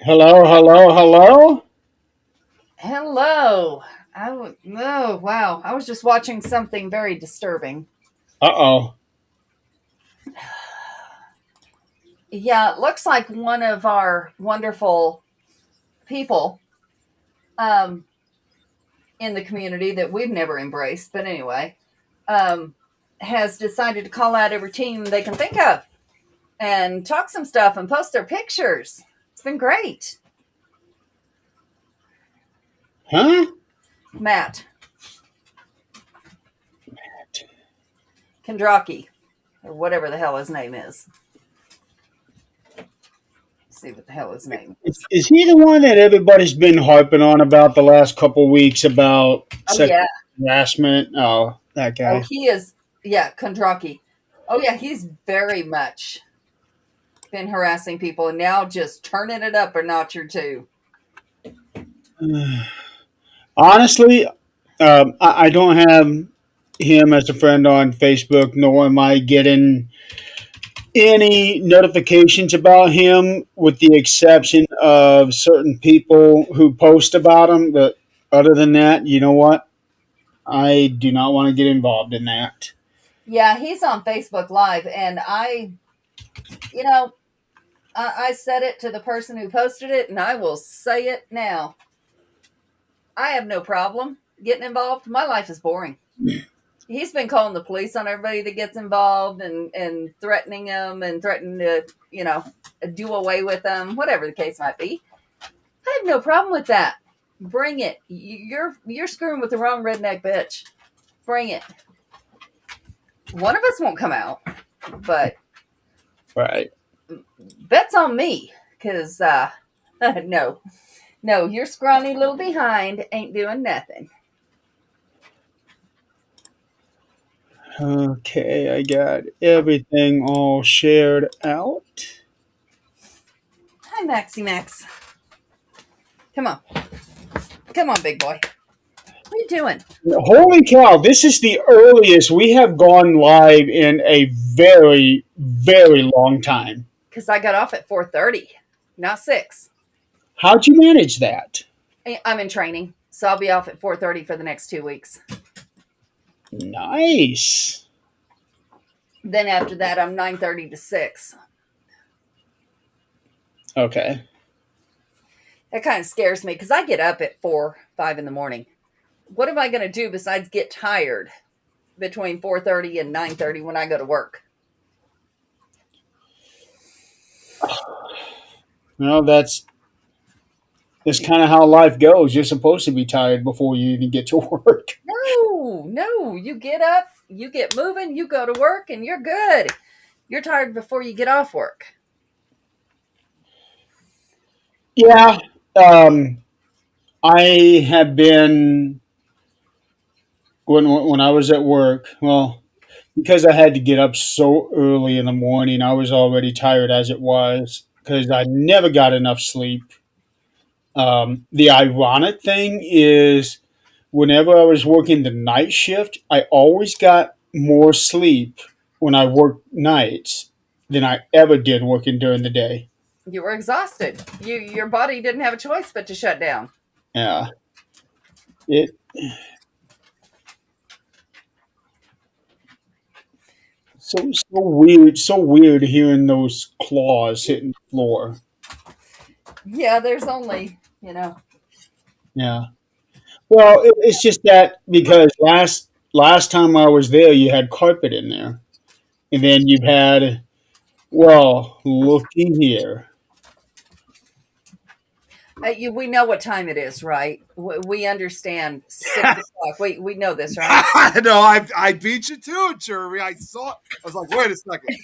Hello, hello, hello. Hello. Oh, wow. I was just watching something very disturbing. Uh oh. Yeah, it looks like one of our wonderful people um, in the community that we've never embraced, but anyway, um, has decided to call out every team they can think of and talk some stuff and post their pictures. It's been great. Huh? Matt Kondraki, or whatever the hell his name is. Let's see what the hell his name is. Is he the one that everybody's been harping on about the last couple of weeks about Oh, sexual yeah. harassment? Oh, that Oh, guy. he is. Yeah, Kondraki. Oh, yeah, he's very much been harassing people and now just turning it up a notch or two. Honestly, I don't have him as a friend on Facebook, nor am I getting any notifications about him, with the exception of certain people who post about him. But other than that, you know what? I do not want to get involved in that. Yeah, he's on Facebook Live, and you know, I said it to the person who posted it, and I will say it now. I have no problem getting involved. My life is boring. He's been calling the police on everybody that gets involved and threatening them and threatening to, do away with them, whatever the case might be. I have no problem with that. Bring it. You're screwing with the wrong redneck bitch. Bring it. One of us won't come out, but Right. bet's on me. Cause no, no, your scrawny little behind ain't doing nothing. Okay, I got everything all shared out. Hi, Maxie Max. Come on, come on, big boy. What are you doing? Holy cow, this is the earliest we have gone live in a very, very long time. Cause I got off at 4:30, not 6. How'd you manage that? I'm in training, so I'll be off at 4:30 for the next 2 weeks. Nice. Then after that, I'm 9:30 to 6. Okay. That kind of scares me because I get up at 4, 5 in the morning. What am I going to do besides get tired between 4:30 and 9:30 when I go to work? Well, that's kind of how life goes. You're supposed to be tired before you even get to work. No, no. You get up, you get moving, you go to work, and you're good. You're tired before you get off work. Yeah. Um, I have been when I was at work. Well, because I had to get up so early in the morning, I was already tired as it was because I never got enough sleep. The ironic thing is, whenever I was working the night shift, I always got more sleep when I worked nights than I ever did working during the day. You were exhausted. Your body didn't have a choice but to shut down. Yeah, it so weird hearing those claws hitting the floor. Yeah, there's only, Yeah. Well, it's just that because last time I was there, you had carpet in there, and then you've had, well, looky here. we know what time it is, right? We understand 6 o'clock. We know this, right? No, I beat you to it, Jeremy. I saw it. I was like, wait a second.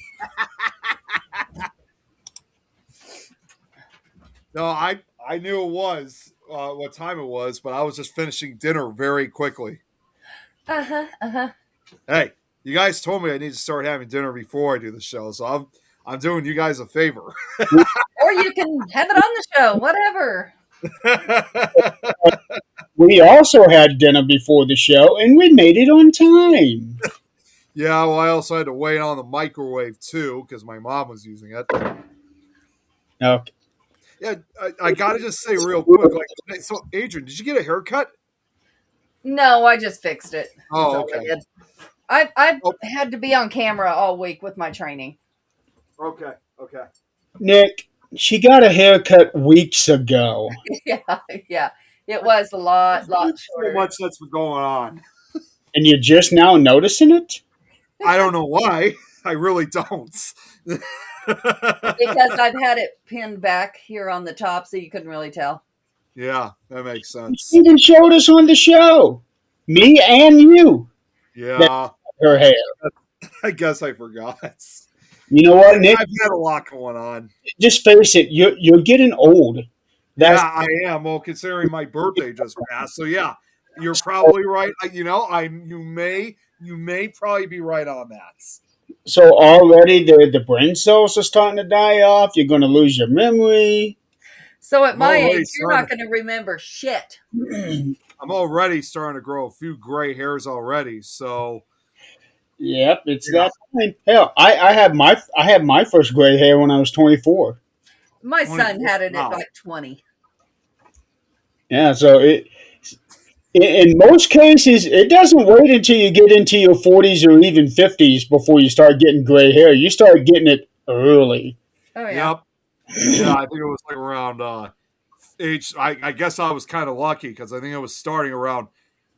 No, I knew it was what time it was, but I was just finishing dinner very quickly. Uh huh. Uh huh. Hey, you guys told me I need to start having dinner before I do the show, so I'm doing you guys a favor. Or you can have it on the show, whatever. We also had dinner before the show, and we made it on time. Yeah, well, I also had to wait on the microwave too because my mom was using it. Okay. Yeah, I gotta just say real quick, like, so Adrian, did you get a haircut? No, I just fixed it. That's Oh, all I okay. did. I've Oh, had to be on camera all week with my training. okay, okay. Nick, she got a haircut weeks ago, Yeah, yeah. It was a lot There's so shorter. much that's been going on. and you're just now noticing it? I don't know why. I really don't. Because I've had it pinned back here on the top so you couldn't really tell. Yeah, that makes You sense. even showed us on the show, me and you, that Yeah, her hair. I guess I forgot. You know what, Nick? I've had a lot going on. Just face it, you're getting old. Yeah, That's I am. Well, considering my birthday just passed, so yeah, you're probably right. You may probably be right on that. so already the brain cells are starting to die off. You're going to lose your memory. So at I'm my already age, you're not starting. going to remember shit. I'm already starting to grow a few gray hairs already. So Yep, it's yeah, that time. Hell, I had my first gray hair when I was 24. My son 24. had it at Wow. like 20. Yeah, so in most cases it doesn't wait until you get into your 40s or even 50s before you start getting gray hair. You start getting it early. Oh, yeah. Yep. Yeah, I think it was like around age. I guess I was kind of lucky because I think it was starting around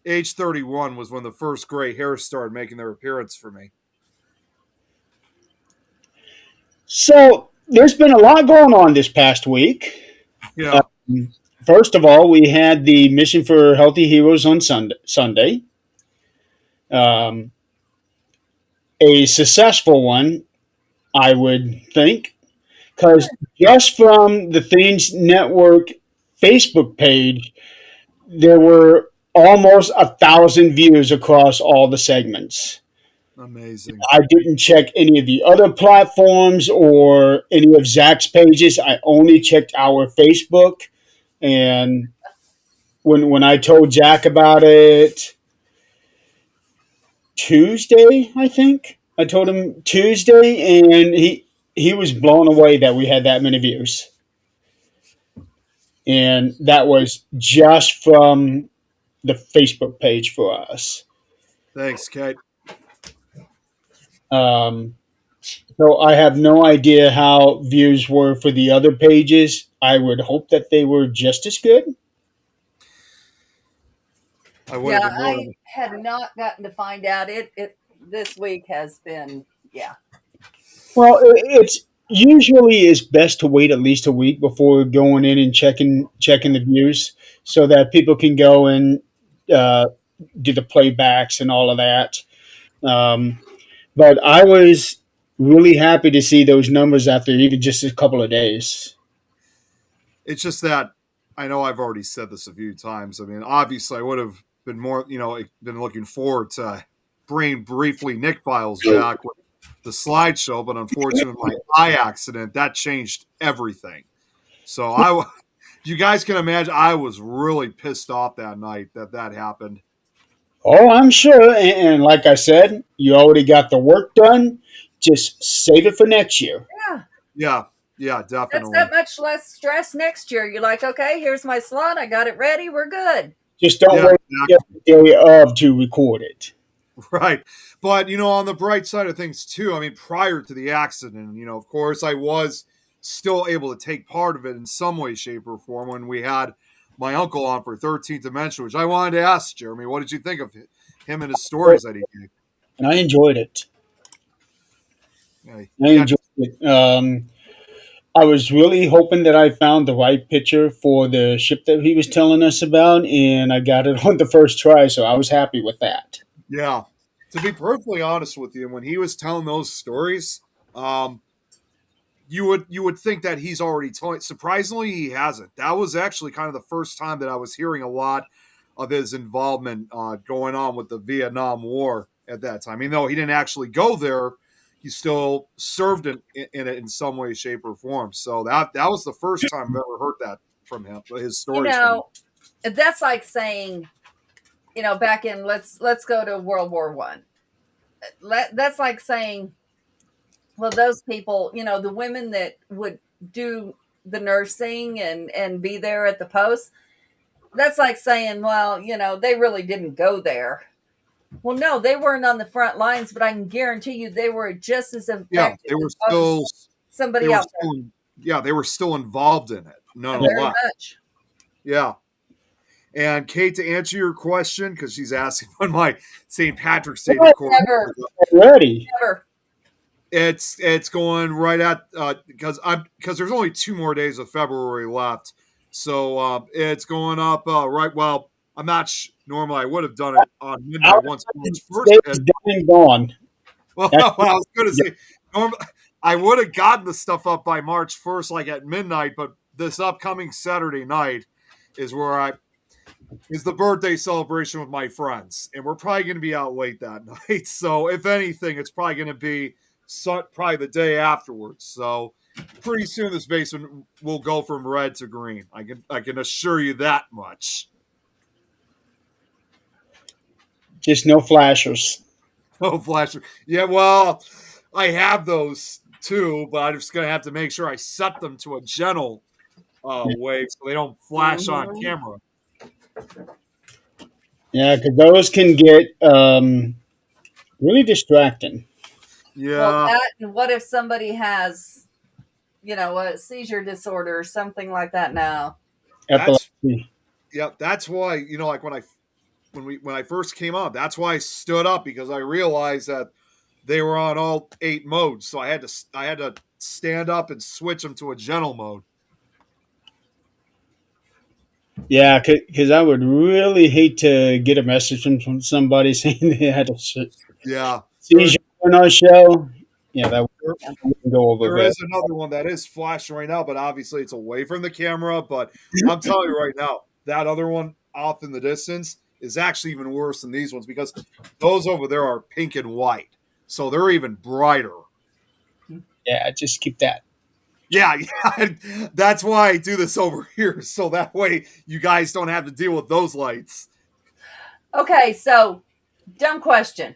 age 31 was when the first gray hairs started making their appearance for me. So there's been a lot going on this past week. Yeah, First of all, we had the Mission for Healthy Heroes on Sunday. Um, a successful one, I would think, because just from the Things Network Facebook page, there were almost 1,000 views across all the segments. amazing. I didn't check any of the other platforms or any of Zach's pages. I only checked our Facebook. And when I told Jack about it Tuesday, I think I told him Tuesday, and he was blown away that we had that many views, and that was just from the Facebook page for us. Thanks, Kate. Um, so I have no idea how views were for the other pages. I would hope that they were just as good. I would have Yeah, been more I than had not gotten to find out. It this week has been, yeah. Well, it's usually is best to wait at least a week before going in and checking the views, so that people can go and uh, do the playbacks and all of that. Um, but I was really happy to see those numbers after even just a couple of days. it's just that I know I've already said this a few times. I mean, obviously, I would have been more, been looking forward to bringing briefly Nick Files back with the slideshow, but unfortunately, my eye accident that changed everything. So you guys can imagine, I was really pissed off that night that happened. Oh, I'm sure. And like I said, you already got the work done. Just save it for next year. Yeah, Yeah, yeah, that's definitely. that much less stress next year. You're like, okay, here's my slot. I got it ready. We're good. Just don't Yeah, wait until the day of to record it. right. But, on the bright side of things, too, I mean, prior to the accident, of course, I was still able to take part of it in some way, shape, or form when we had my uncle on for 13th Dimension, which I wanted to ask Jeremy, what did you think of him and his stories that he gave? And I enjoyed it. Yeah, I he got, enjoyed it. I was really hoping that I found the right picture for the ship that he was telling us about, and I got it on the first try, so I was happy with that. yeah. To be perfectly honest with you, when he was telling those stories, you would think that he's already told. Surprisingly, he hasn't. That was actually kind of the first time that I was hearing a lot of his involvement going on with the Vietnam War at that time. Even though he didn't actually go there, he still served in it in some way, shape, or form. So that was the first time I've ever heard that from him. His You stories from him. know, that's like saying, back in let's go to World War One. That's like saying, well, those people, the women that would do the nursing and be there at the post. That's like saying, well, they really didn't go there. Well, no, they weren't on the front lines, but I can guarantee you they were just as effective. Yeah, they were still somebody else. They were still involved in it. Very much. Yeah. And Kate, to answer your question, because she's asking when my St. Patrick's Day Never. Ready. Never. It's going right at because there's only 2 more days of February left, so it's going up right. Well, I'm not normally I would have done it on midnight once first. Done and gone. Well, I was going to say normally I would have gotten the stuff up by March 1st, like at midnight, but this upcoming Saturday night is the birthday celebration with my friends, and we're probably going to be out late that night. So if anything, it's probably going to be probably the day afterwards. So pretty soon this basement will go from red to green. I can assure you that much. Just no flashers. No flasher. Yeah, well, I have those too, but I'm just going to have to make sure I set them to a gentle wave so they don't flash on camera. Yeah, because those can get really distracting. Yeah. Well, and what if somebody has, a seizure disorder or something like that now? Epilepsy. That's why, like when I first came on, that's why I stood up, because I realized that they were on all 8 modes. So I had to stand up and switch them to a gentle mode. Yeah, because I would really hate to get a message from somebody saying they had a seizure on our show. Yeah, that wouldn't go over. There is another one that is flashing right now, but obviously it's away from the camera. But I'm telling you right now, that other one off in the distance is actually even worse than these ones, because those over there are pink and white. So they're even brighter. Yeah, just keep that. Yeah, that's why I do this over here, so that way you guys don't have to deal with those lights. Okay, so dumb question.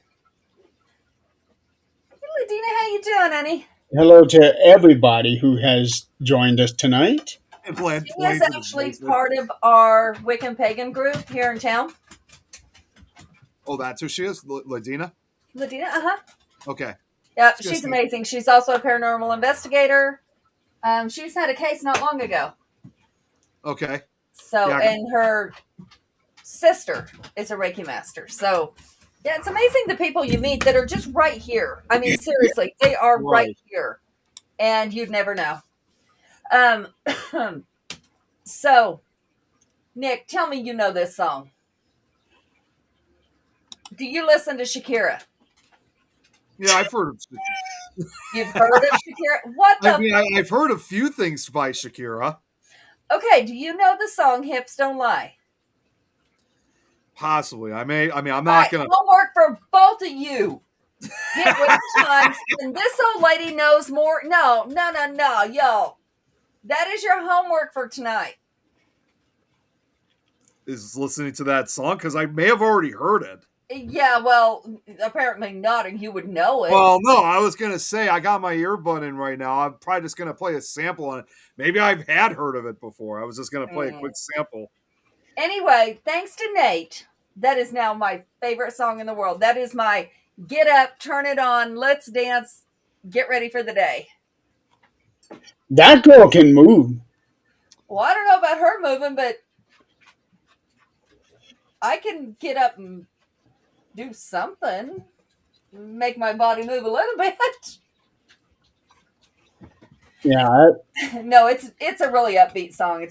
Hey, Ladina, how you doing, honey? Hello to everybody who has joined us tonight. She is actually part of our Wiccan Pagan group here in town. Oh, that's who she is? Ladina? Ladina, uh-huh. Okay. Yeah, she's amazing. She's also a paranormal investigator. She's had a case not long ago. Okay. So, yeah. And her sister is a Reiki master. So, yeah, it's amazing the people you meet that are just right here. I mean, seriously, they are right here. And you'd never know. So, Nick, tell me you know this song. Do you listen to Shakira? Yeah, I've heard of Shakira. You've heard of Shakira? What the? I've heard a few things by Shakira. Okay, do you know the song "Hips Don't Lie"? Possibly. I'm not gonna. Homework for both of you. Get with times, and this old lady knows more. No, yo. That is your homework for tonight. Is listening to that song, because I may have already heard it. Yeah, well, apparently not, and you would know it. Well, no, I was going to say, I got my earbud in right now. I'm probably just going to play a sample on it. Maybe I've had heard of it before. I was just going to play a quick sample. Anyway, thanks to Nate, that is now my favorite song in the world. That is my get up, turn it on, let's dance, get ready for the day. That girl can move. Well, I don't know about her moving, but I can get up and do something, make my body move a little bit. Yeah. No, it's a really upbeat song.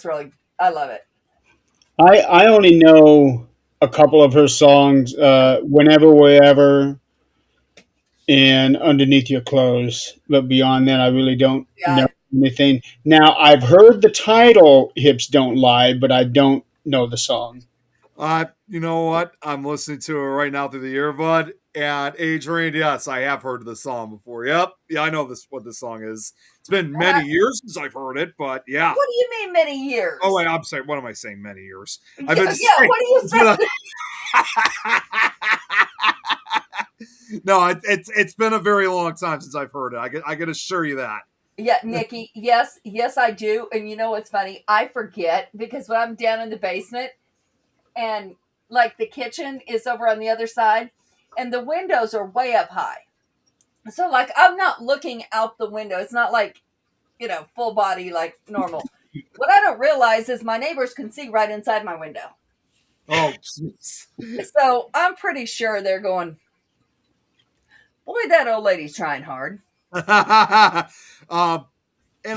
I love it. I only know a couple of her songs, Whenever, Wherever, and Underneath Your Clothes. But beyond that, I really don't know anything. Now, I've heard the title, Hips Don't Lie, but I don't know the song. You know what? I'm listening to it right now through the earbud. And Adrian, yes, I have heard the song before. Yep. Yeah, I know what this song is. It's been many years since I've heard it, but yeah. What do you mean many years? Oh, wait, I'm sorry. What am I saying? Many years. What do you say? No, it's been a very long time since I've heard it. I can assure you that. Yeah, Nikki. Yes, I do. And you know what's funny? I forget because when I'm down in the basement and like the kitchen is over on the other side and the windows are way up high. So like I'm not looking out the window. It's not like, full body like normal. What I don't realize is my neighbors can see right inside my window. Oh, jeez. So I'm pretty sure they're going, boy, that old lady's trying hard. And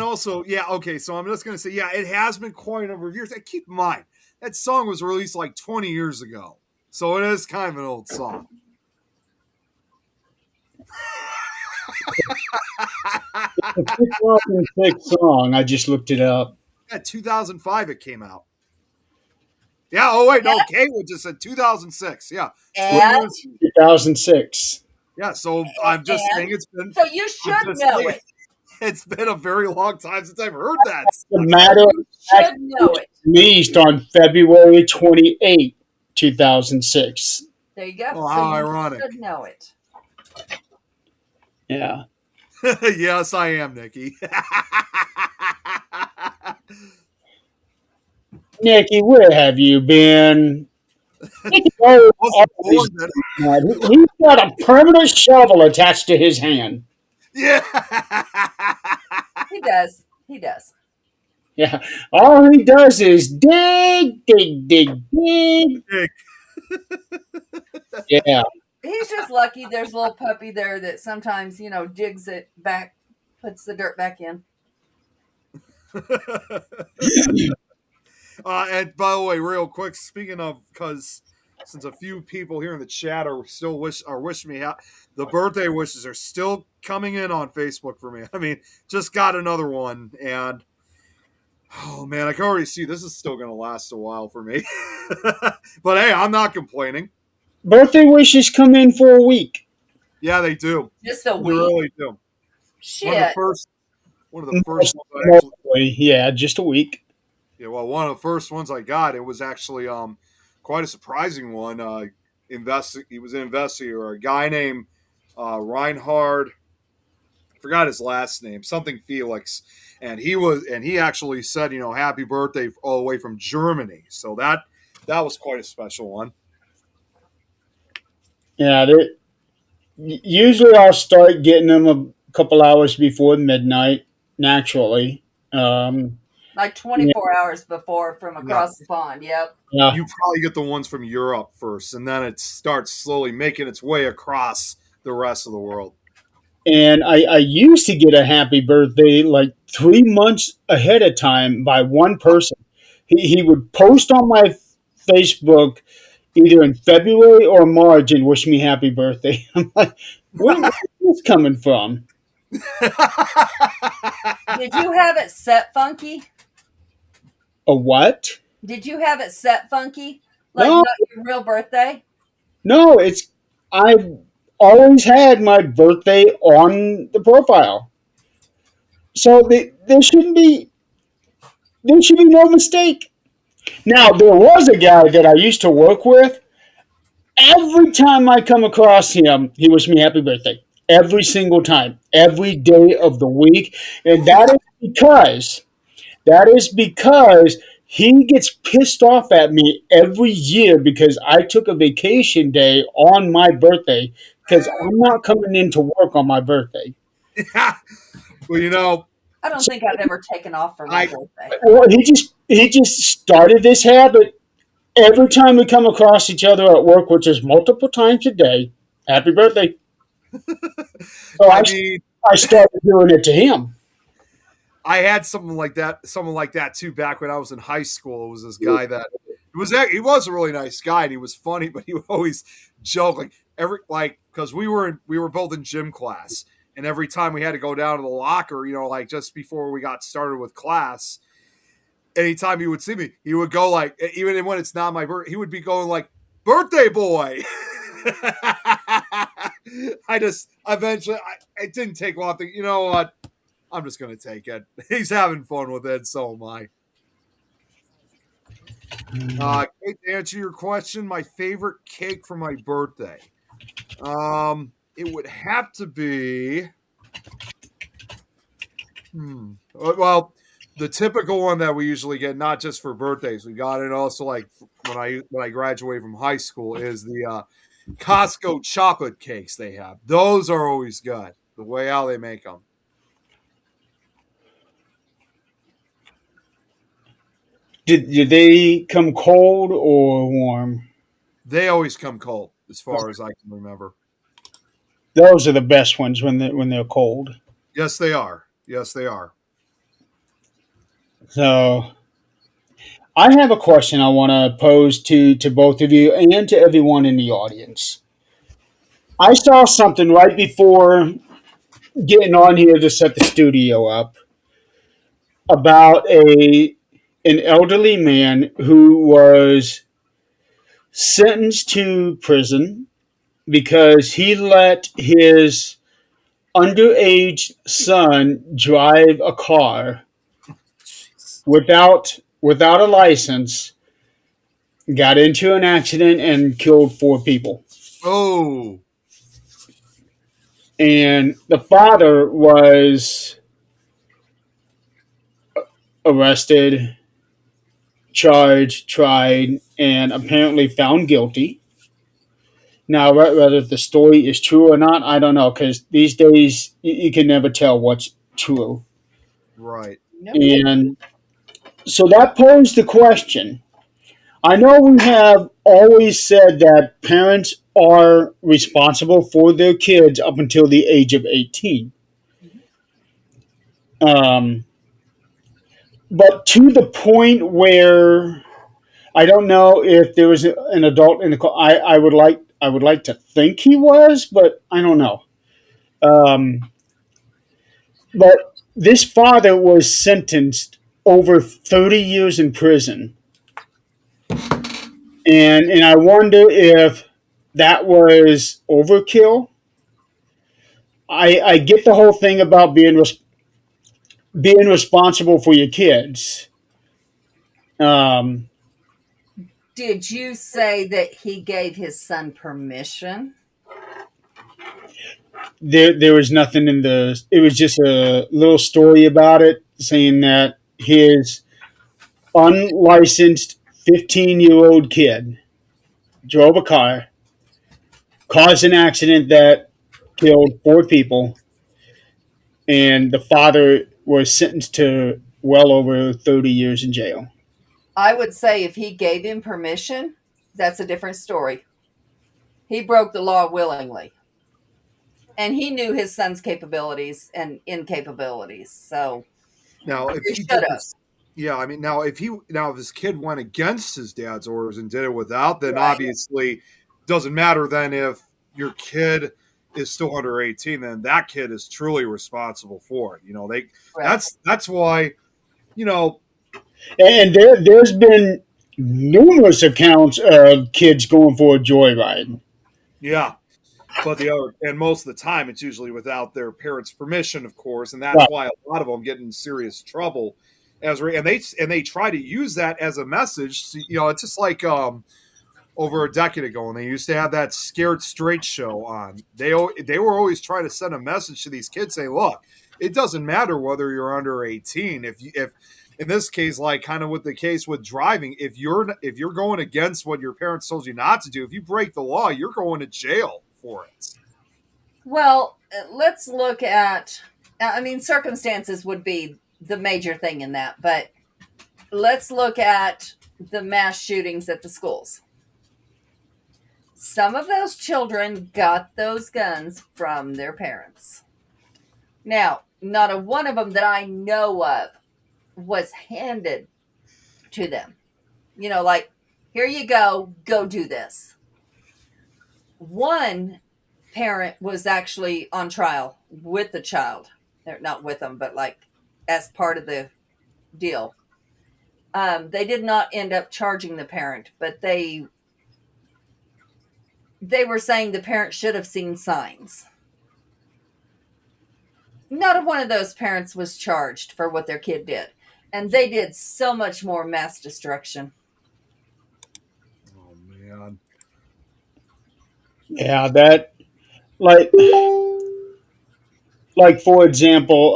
also, yeah, okay, so I'm just going to say, yeah, it has been quite a number of years. And keep in mind, that song was released like 20 years ago. So it is kind of an old song. It's a 2006 song. I just looked it up. Yeah, 2005 it came out. Yeah, oh wait, no, Kayla just said 2006. Yeah. And 2006. Yeah, so I'm just saying it's been. So you should know it. It's been a very long time since I've heard that. The matter should know it. Released on February 28, 2006. There you go. Oh, so how you ironic. should know it. Yeah. Yes, I am, Nikki. Nikki, where have you been? He's got a permanent shovel attached to his hand. Yeah. He does. He does. Yeah. All he does is dig, dig, dig, dig. Yeah. He's just lucky there's a little puppy there that sometimes, digs it back, puts the dirt back in. And by the way, real quick, speaking of, because since a few people here in the chat are still wishing me the birthday wishes are still coming in on Facebook for me. I mean, just got another one, and oh man, I can already see this is still going to last a while for me. But hey, I'm not complaining. Birthday wishes come in for a week. Yeah, they do. Just a They week. really do. Shit. One of the first ones I actually, yeah, just a week. Yeah, well, one of the first ones I got, it was actually quite a surprising one. He was an investigator, a guy named Reinhard. I forgot his last name, something Felix, and he actually said, happy birthday all the way from Germany. So that was quite a special one. Yeah, usually I'll start getting them a couple hours before midnight, naturally. Like 24 hours before from across the pond. Yep. Yeah. You probably get the ones from Europe first, and then it starts slowly making its way across the rest of the world. And I used to get a happy birthday like 3 months ahead of time by one person. He would post on my Facebook either in February or March and wish me happy birthday. I'm like, where's this coming from? Did you have it set funky? A what? Did you have it set funky? Like No. not your real birthday? No, I've always had my birthday on the profile. So there should be no mistake. Now, there was a guy that I used to work with. Every time I come across him, he wished me happy birthday. Every single time. Every day of the week. And that is because he gets pissed off at me every year because I took a vacation day on my birthday because I'm not coming into work on my birthday. Yeah. Well, I don't think I've ever taken off for my birthday. Well, he just started this habit. Every time we come across each other at work, which is multiple times a day, happy birthday. So I started doing it to him. I had someone like that too back when I was in high school. It was this guy that he was a really nice guy and he was funny, but he would always joke because we were both in gym class, and every time we had to go down to the locker, just before we got started with class, anytime he would see me, he would go like, even when it's not my birthday, he would be going like, birthday boy. It didn't take long. You know what? I'm just going to take it. He's having fun with it. So am I. To answer your question, my favorite cake for my birthday. It would have to be. Well, the typical one that we usually get, not just for birthdays, we got it also like when I graduated from high school, is the Costco chocolate cakes they have. Those are always good. The way how they make them, Did they come cold or warm? they always come cold, as far as I can remember. Those are the best ones when they're cold. Yes, they are. Yes, they are. So I have a question I want to pose to both of you and to everyone in the audience. I saw something right before getting on here to set the studio up about a an elderly man who was sentenced to prison because he let his underage son drive a car without a license, got into an accident and killed four people. Oh, And the father was arrested, charged, tried, and apparently found guilty. Now, whether the story is true or not, I don't know, because these days you can never tell what's true. right. Nope. And so that posed the question. I know we have always said that parents are responsible for their kids up until the age of 18. Um, but to the point where I don't know if there was an adult in the car. I would like to think he was, but I don't know. Um, but this father was sentenced over 30 years in prison, and I wonder if that was overkill. I get the whole thing about being responsible for your kids. Um, Did you say that he gave his son permission? there was nothing in the. It was just a little story about it, saying that his unlicensed 15-year-old kid drove a car, caused an accident that killed four people, and the father was sentenced to well over 30 years in jail. I would say if he gave him permission, that's a different story. He broke the law willingly. And he knew his son's capabilities and incapabilities. So Now, if he he should did have. this, yeah, I mean, now if this kid went against his dad's orders and did it without, then Right. obviously doesn't matter. Then if your kid is still under 18, then that kid is truly responsible for it. They Right. that's why you know And there's been numerous accounts of kids going for a joyride. yeah. But most of the time, it's usually without their parents' permission, of course, and that's Right. why a lot of them get in serious trouble. And they try to use that as a message. It's just like over a decade ago, when they used to have that Scared Straight show on. They were always trying to send a message to these kids, saying, "Look, it doesn't matter whether you're under 18. If in this case, like kind of with the case with driving, if you're going against what your parents told you not to do, if you break the law, you're going to jail for it." Well, let's look at, I mean, circumstances would be the major thing in that, but let's look at the mass shootings at the schools. Some of those children got those guns from their parents. Now, not a one of them that I know of was handed to them. Like, here you go do this. One parent was actually on trial with the child. Not with them, but like as part of the deal. They did not end up charging the parent, but they were saying the parent should have seen signs. Not a one of those parents was charged for what their kid did. And they did so much more mass destruction. Oh man. Yeah, that like for example,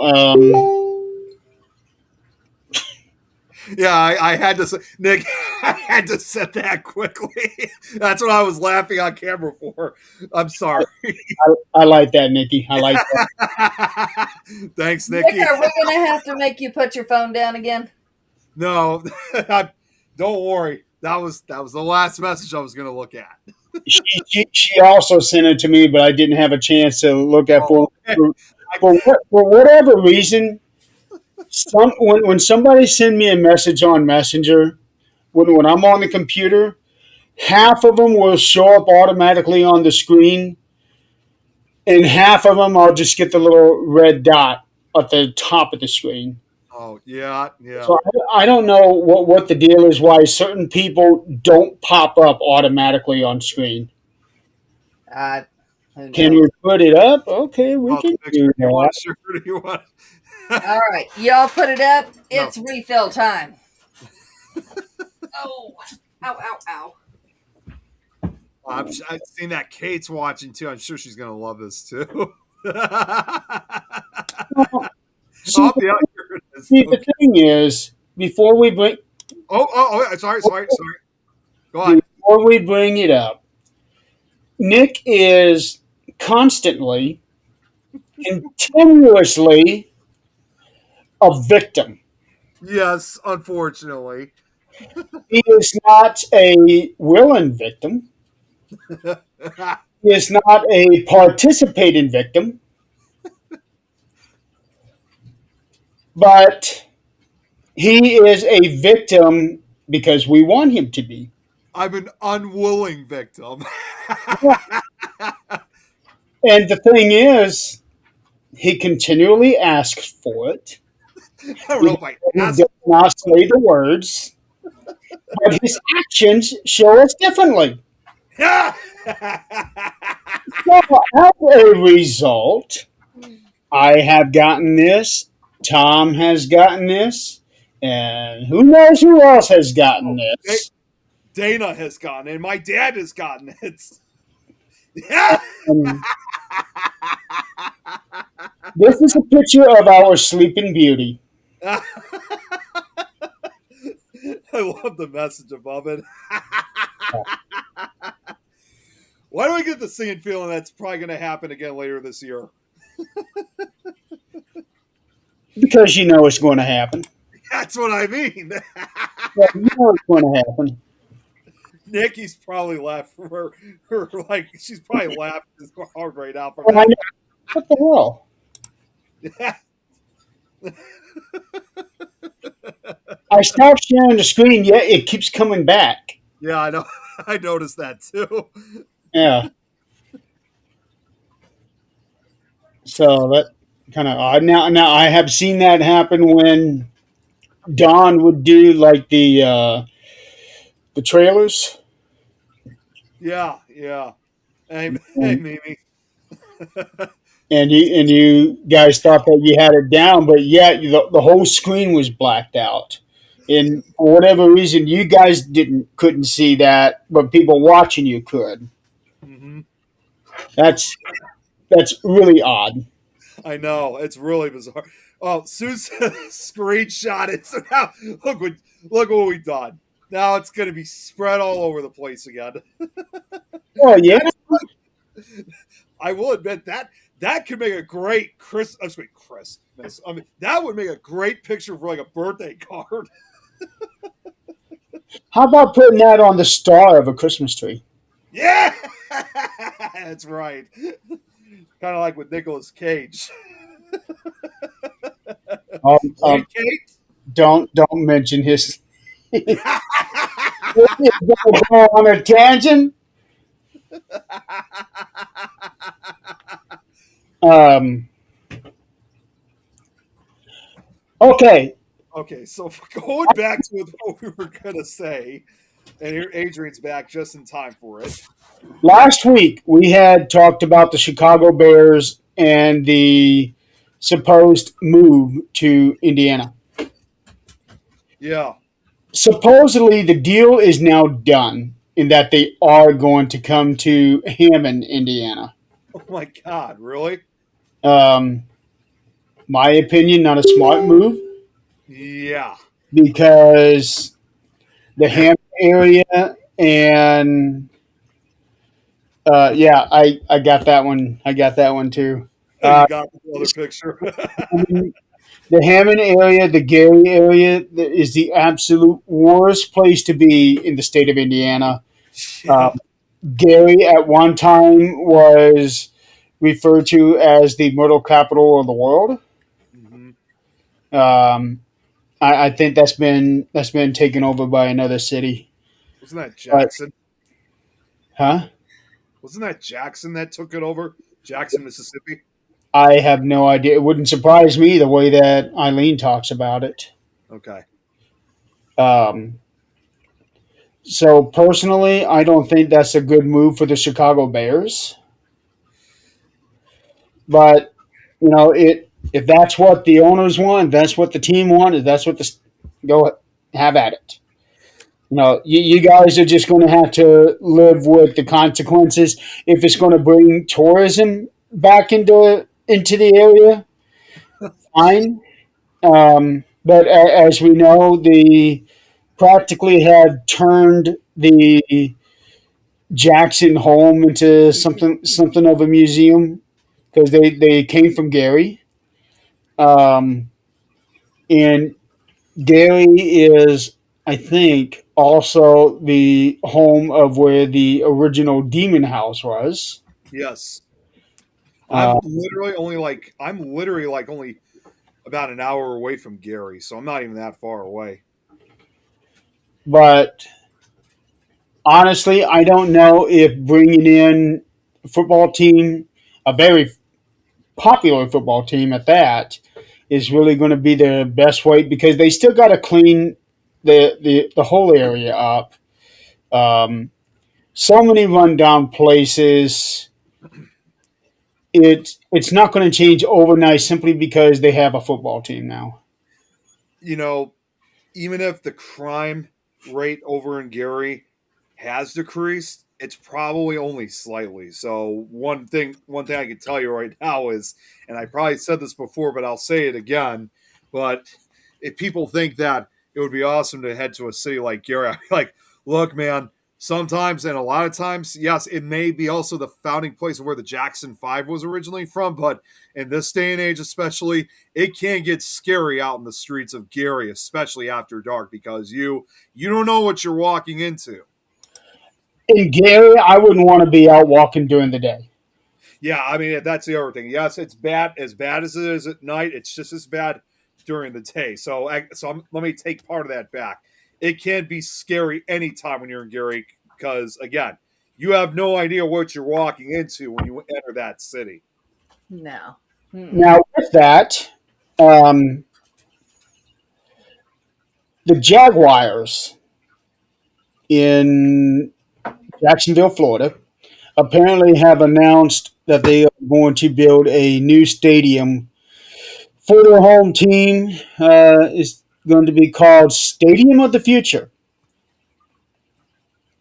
Yeah, I had to say, Nick, I had to set that quickly. That's what I was laughing on camera for. I'm sorry. I like that, Nikki. I like that. Thanks, Nick, Nikki. are we going to have to make you put your phone down again? No, don't worry. That was the last message I was going to look at. She also sent it to me, but I didn't have a chance to look at Oh, for whatever reason. When somebody send me a message on Messenger, when I'm on the computer, half of them will show up automatically on the screen, and half of them I'll just get the little red dot at the top of the screen. oh yeah. So I don't know what the deal is, why certain people don't pop up automatically on screen. Who Can knows? we put it up? Okay, we can do You that. want sugar? Do you want? All right, y'all put it up. No. It's refill time. Oh, ow, ow, ow. I've seen that Kate's watching too. I'm sure she's going to love this too. See, Oh, yeah, here it is. see, Okay. the thing is, before we bring Sorry. Go on. before we bring it up, Nick is constantly, continuously a victim. Yes, unfortunately. He is not a willing victim. He is not a participating victim. But he is a victim because we want him to be. I'm an unwilling victim. And the thing is, he continually asks for it. I don't know if I He asked. does not say the words, but his actions show us differently. So, as a result, I have gotten this, Tom has gotten this, and who knows who else has gotten this. Dana has gotten it. My dad has gotten it. Yeah. And this is a picture of our sleeping beauty. I love the message above it. Why do I get the singing feeling that's probably going to happen again later this year? Because you know it's going to happen. That's what I mean. Yeah, you know it's going to happen. Nikki's probably laughing. Her like she's probably laughing as hard right now for And I that. know, what the hell? I stopped sharing the screen, yet it keeps coming back. Yeah, I know. I noticed that too. Yeah. So that kind of odd. Now I have seen that happen when Don would do like the trailers. Yeah. Hey, Mimi. And you guys thought that you had it down, but yet the whole screen was blacked out. And for whatever reason, you guys couldn't see that, but people watching you could. Mm-hmm. That's really odd. I know it's really bizarre. Oh, Susan screenshot it. So now look what we've done. Now it's going to be spread all over the place again. Oh yeah, I will admit that could make a great Christmas. I mean, that would make a great picture for like a birthday card. how about putting that on the star of a Christmas tree? Yeah, that's right. Kind of like with Nicolas Cage. Um, Kate? don't mention his. Go on a tangent. Um, okay, Okay, so going back to what we were gonna say, and here Adrian's back just in time for it. last week we had talked about the Chicago Bears and the supposed move to Indiana. Yeah. Supposedly, the deal is now done in that they are going to come to Hammond, Indiana. Oh my God, really? My opinion, not a smart move. Yeah. because the Hammond area and yeah, I got that one. I got that one too. You Uh, got the other picture. the Hammond area, the Gary area is the absolute worst place to be in the state of Indiana. Yeah. Gary at one time was referred to as the myrtle capital of the world. Mhm. Um, I think that's been taken over by another city. Wasn't that But Jackson? huh? Wasn't that Jackson that took it over? Jackson, Mississippi. I have no idea. It wouldn't surprise me the way that Eileen talks about it. Okay. Um, so personally, I don't think that's a good move for the Chicago Bears. But it if that's what the owners want, that's what the team wanted, that's what the go have at it. You guys are just going to have to live with the consequences. If it's going to bring tourism back into the area, fine. But as we know, the practically have turned the Jackson home into something of a museum because they came from Gary. Um, and Gary is, I think, also the home of where the original Demon House was. Yes. Uh, I'm literally like only about an hour away from Gary, so I'm not even that far away. but honestly, I don't know if bringing in a football team, a very popular football team at that, is really going to be the best way because they still got to clean the whole area up. Um, so many rundown places. It's not going to change overnight simply because they have a football team now. You know, even if the crime rate over in Gary has decreased, it's probably only slightly. So one thing I can tell you right now is, and I probably said this before, but I'll say it again. But if people think that it would be awesome to head to a city like Gary, I'm like, look, man, sometimes and a lot of times, yes, it may be also the founding place of where the Jackson Five was originally from, but in this day and age, especially, it can get scary out in the streets of Gary, especially after dark, because you don't know what you're walking into. In Gary, I wouldn't want to be out walking during the day. Yeah, I mean that's the other thing. Yes, it's bad as it is at night. It's just as bad during the day. Let me take part of that back. It can be scary anytime when you're in Gary because again, you have no idea what you're walking into when you enter that city. No. Now, with that, um, the Jaguars in Jacksonville, Florida, apparently have announced that they are going to build a new stadium for their home team. Is going to be called Stadium of the Future.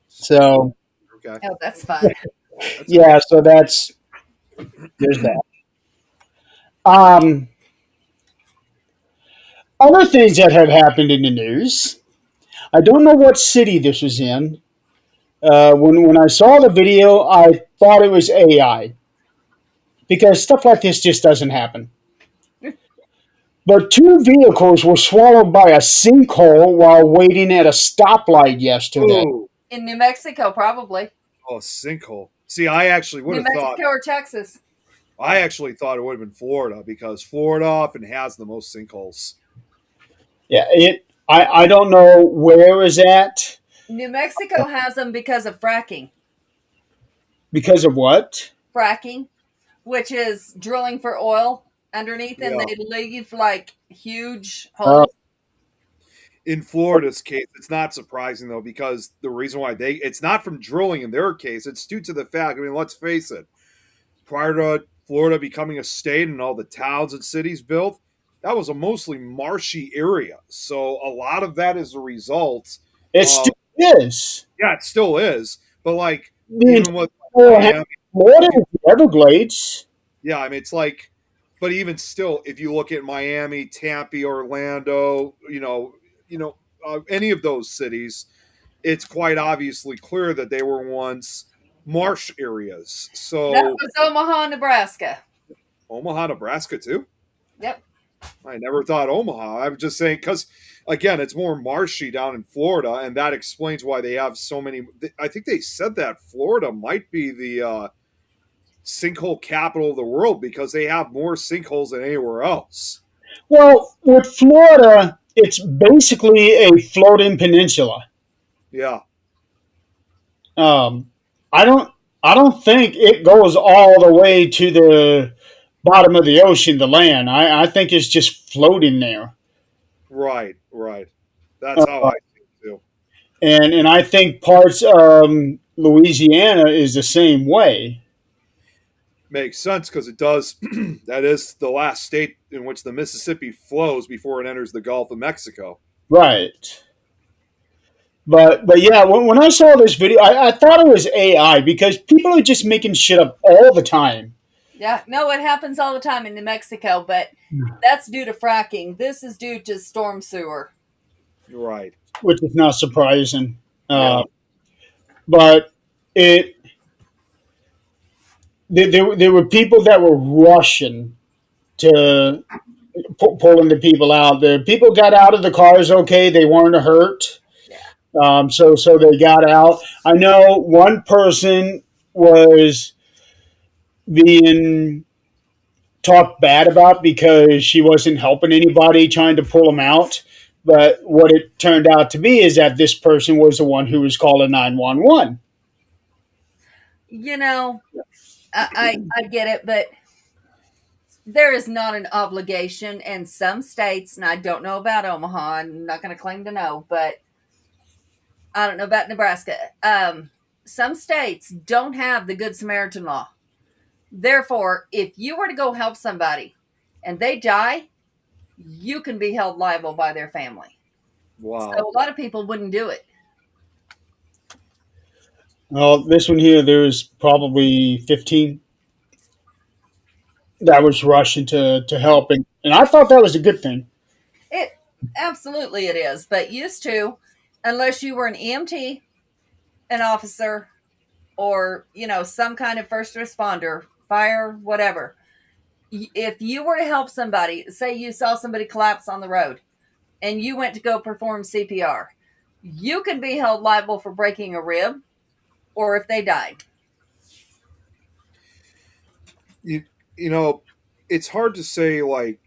So, Okay, Oh, that's fun. that's yeah, so there's that. Um, Other things that have happened in the news. I don't know what city this was in. When I saw the video, I thought it was AI because stuff like this just doesn't happen. But two vehicles were swallowed by a sinkhole while waiting at a stoplight yesterday. oh In New Mexico, probably. oh sinkhole. See, I actually would New have thought. Mexico or Texas. I actually thought it would have been Florida because Florida often has the most sinkholes. Yeah, I don't know where it was at New Mexico has them because of fracking. because of what. Fracking, which is drilling for oil underneath, and Yeah. they leave like huge Uh, holes. In Florida's case, it's not surprising though, because the reason why it's not from drilling in their case, it's due to the fact, I mean, let's face it, prior to Florida becoming a state and all the towns and cities built, that was a mostly marshy area. So a lot of that is a result it of, still is. yeah, it still is, but like, The even with entire Miami, Florida is the Everglades. yeah, I mean, it's like, but even still, if you look at Miami, Tampa, Orlando, any of those cities, it's quite obviously clear that they were once marsh areas. That So was Omaha, Nebraska. Omaha, Nebraska, too. Yep. I never thought Omaha. I'm just saying because, again, it's more marshy down in Florida, and that explains why they have so many. I think they said that Florida might be the sinkhole capital of the world because they have more sinkholes than anywhere else. Well, with Florida, it's basically a floating peninsula. Yeah. Um, I don't I don't think it goes all the way to the bottom of the ocean, the land. I think it's just floating there. Right. Right. That's how Uh, I think too. and I think parts Louisiana is the same way. Makes sense because it does. That is the last state in which the Mississippi flows before it enters the Gulf of Mexico. Right. But yeah, when I saw this video, I thought it was AI because people are just making shit up all the time. Yeah, no, it happens all the time in New Mexico, but that's due to fracking. This is due to storm sewer. Right. Which is not surprising. Yeah. But it there were people that were rushing to pulling the people out. The people got out of the cars okay. They weren't hurt. So they got out. I know one person was being talked bad about because she wasn't helping anybody trying to pull them out. But what it turned out to be is that this person was the one who was calling 911. You know, I get it, but there is not an obligation in some states, and I don't know about Omaha. I'm not going to claim to know, but I don't know about Nebraska. Some states don't have the Good Samaritan law. Therefore, if you were to go help somebody and they die, you can be held liable by their family. Wow. So a lot of people wouldn't do it. Well, this one here, there was probably 15 that was rushing to help, and I thought that was a good thing. It absolutely it is, but used to, unless you were an EMT, an officer, or some kind of first responder, fire, whatever. If you were to help somebody, say you saw somebody collapse on the road, and you went to go perform CPR, you can be held liable for breaking a rib, or if they died. It's hard to say, like,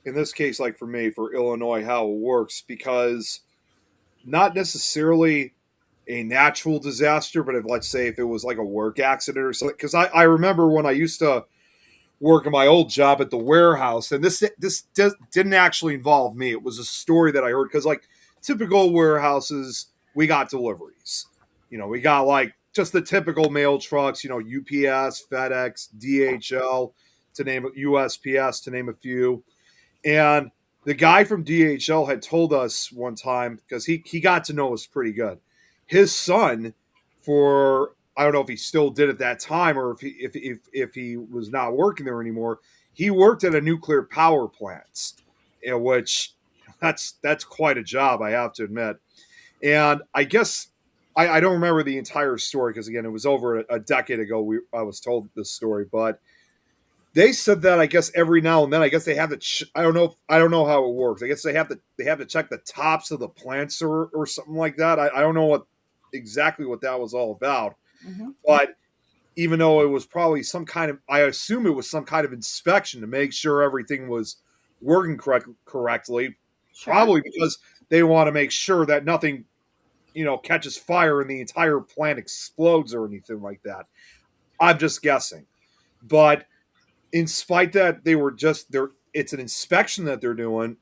in this case, like for me, for Illinois, how it works because not necessarily a natural disaster, but if, let's say, if it was like a work accident or something. Because I remember when I used to work in my old job at the warehouse, and this didn't actually involve me. It was a story that I heard because, like, typical warehouses, we got deliveries. We got like just the typical mail trucks. UPS, FedEx, DHL, to name USPS, to name a few. And the guy from DHL had told us one time because he got to know us pretty good. His son, for I don't know if he still did at that time or if he was not working there anymore. He worked at a nuclear power plant, which that's quite a job, I have to admit. And I guess I don't remember the entire story because again, it was over a decade ago. I was told this story, but they said that I guess every now and then, I guess they have to. I don't know how it works. I guess they have to check the tops of the plants or something like that. I don't know exactly what that was all about. Mm-hmm. But even though it was probably some kind of, I assume it was some kind of inspection to make sure everything was working correctly. Sure. Probably because they want to make sure that nothing, catches fire and the entire plant explodes or anything like that. I'm just guessing. But in spite that they were just there, it's an inspection that they're doing.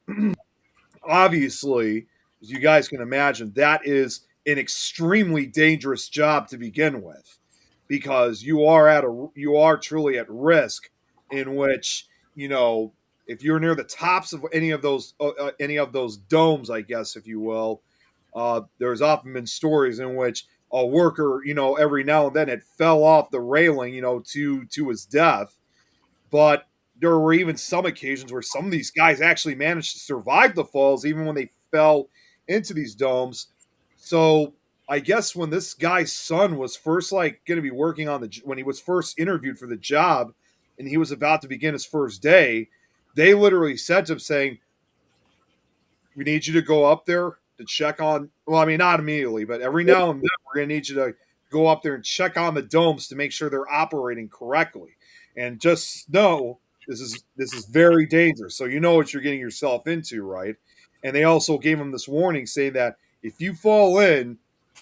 Obviously, as you guys can imagine, that is an extremely dangerous job to begin with, because you are truly at risk. In which if you're near the tops of any of those domes, I guess if you will, there's often been stories in which a worker, every now and then it fell off the railing, to his death. But there were even some occasions where some of these guys actually managed to survive the falls, even when they fell into these domes. So I guess when this guy's son was first like going to be working on when he was first interviewed for the job, and he was about to begin his first day, they literally said to him, saying, "We need you to go up there to check on." Well, I mean, not immediately, but every now and then we're going to need you to go up there and check on the domes to make sure they're operating correctly. And just know this is very dangerous. So you know what you're getting yourself into, right? And they also gave him this warning, saying that if you fall in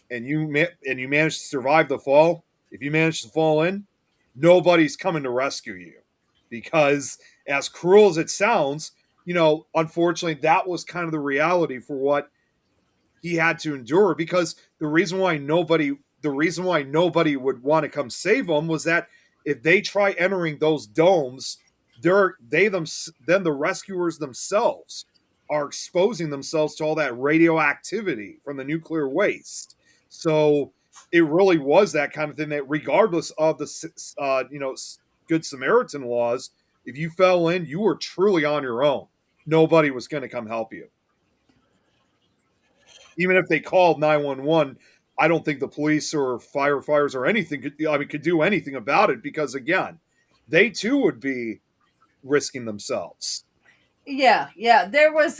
and you manage to survive the fall, if you manage to fall in, nobody's coming to rescue you, because as cruel as it sounds, unfortunately, that was kind of the reality for what he had to endure. Because the reason why nobody would want to come save him was that if they try entering those domes, then the rescuers themselves are exposing themselves to all that radioactivity from the nuclear waste. So it really was that kind of thing, that regardless of the Good Samaritan laws, if you fell in, you were truly on your own. Nobody was going to come help you. Even if they called 911, I don't think the police or firefighters or anything could do anything about it, because again, they too would be risking themselves. Yeah. There was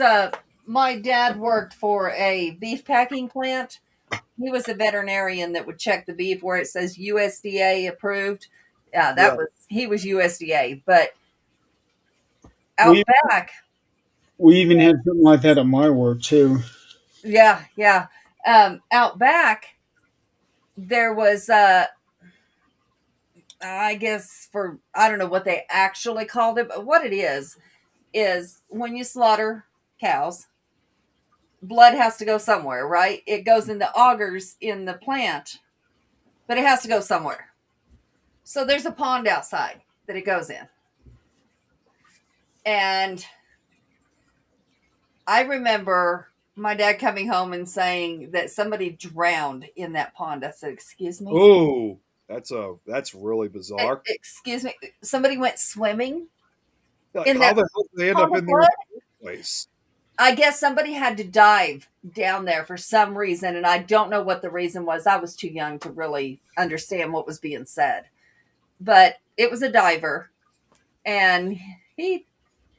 my dad worked for a beef packing plant. He was a veterinarian that would check the beef where it says USDA approved. Yeah, he was USDA, but out back. We even had something like that at my work too. Yeah. Out back, there was I guess I don't know what they actually called it, but what it is when you slaughter cows, blood has to go somewhere, right? It goes in the augers in the plant, but it has to go somewhere. So there's a pond outside that it goes in. And I remember my dad coming home and saying that somebody drowned in that pond. I said, "Excuse me?" Oh, that's really bizarre. Excuse me? Somebody went swimming in how the hell did they end up in there in the first place? I guess somebody had to dive down there for some reason, and I don't know what the reason was. I was too young to really understand what was being said. But it was a diver, and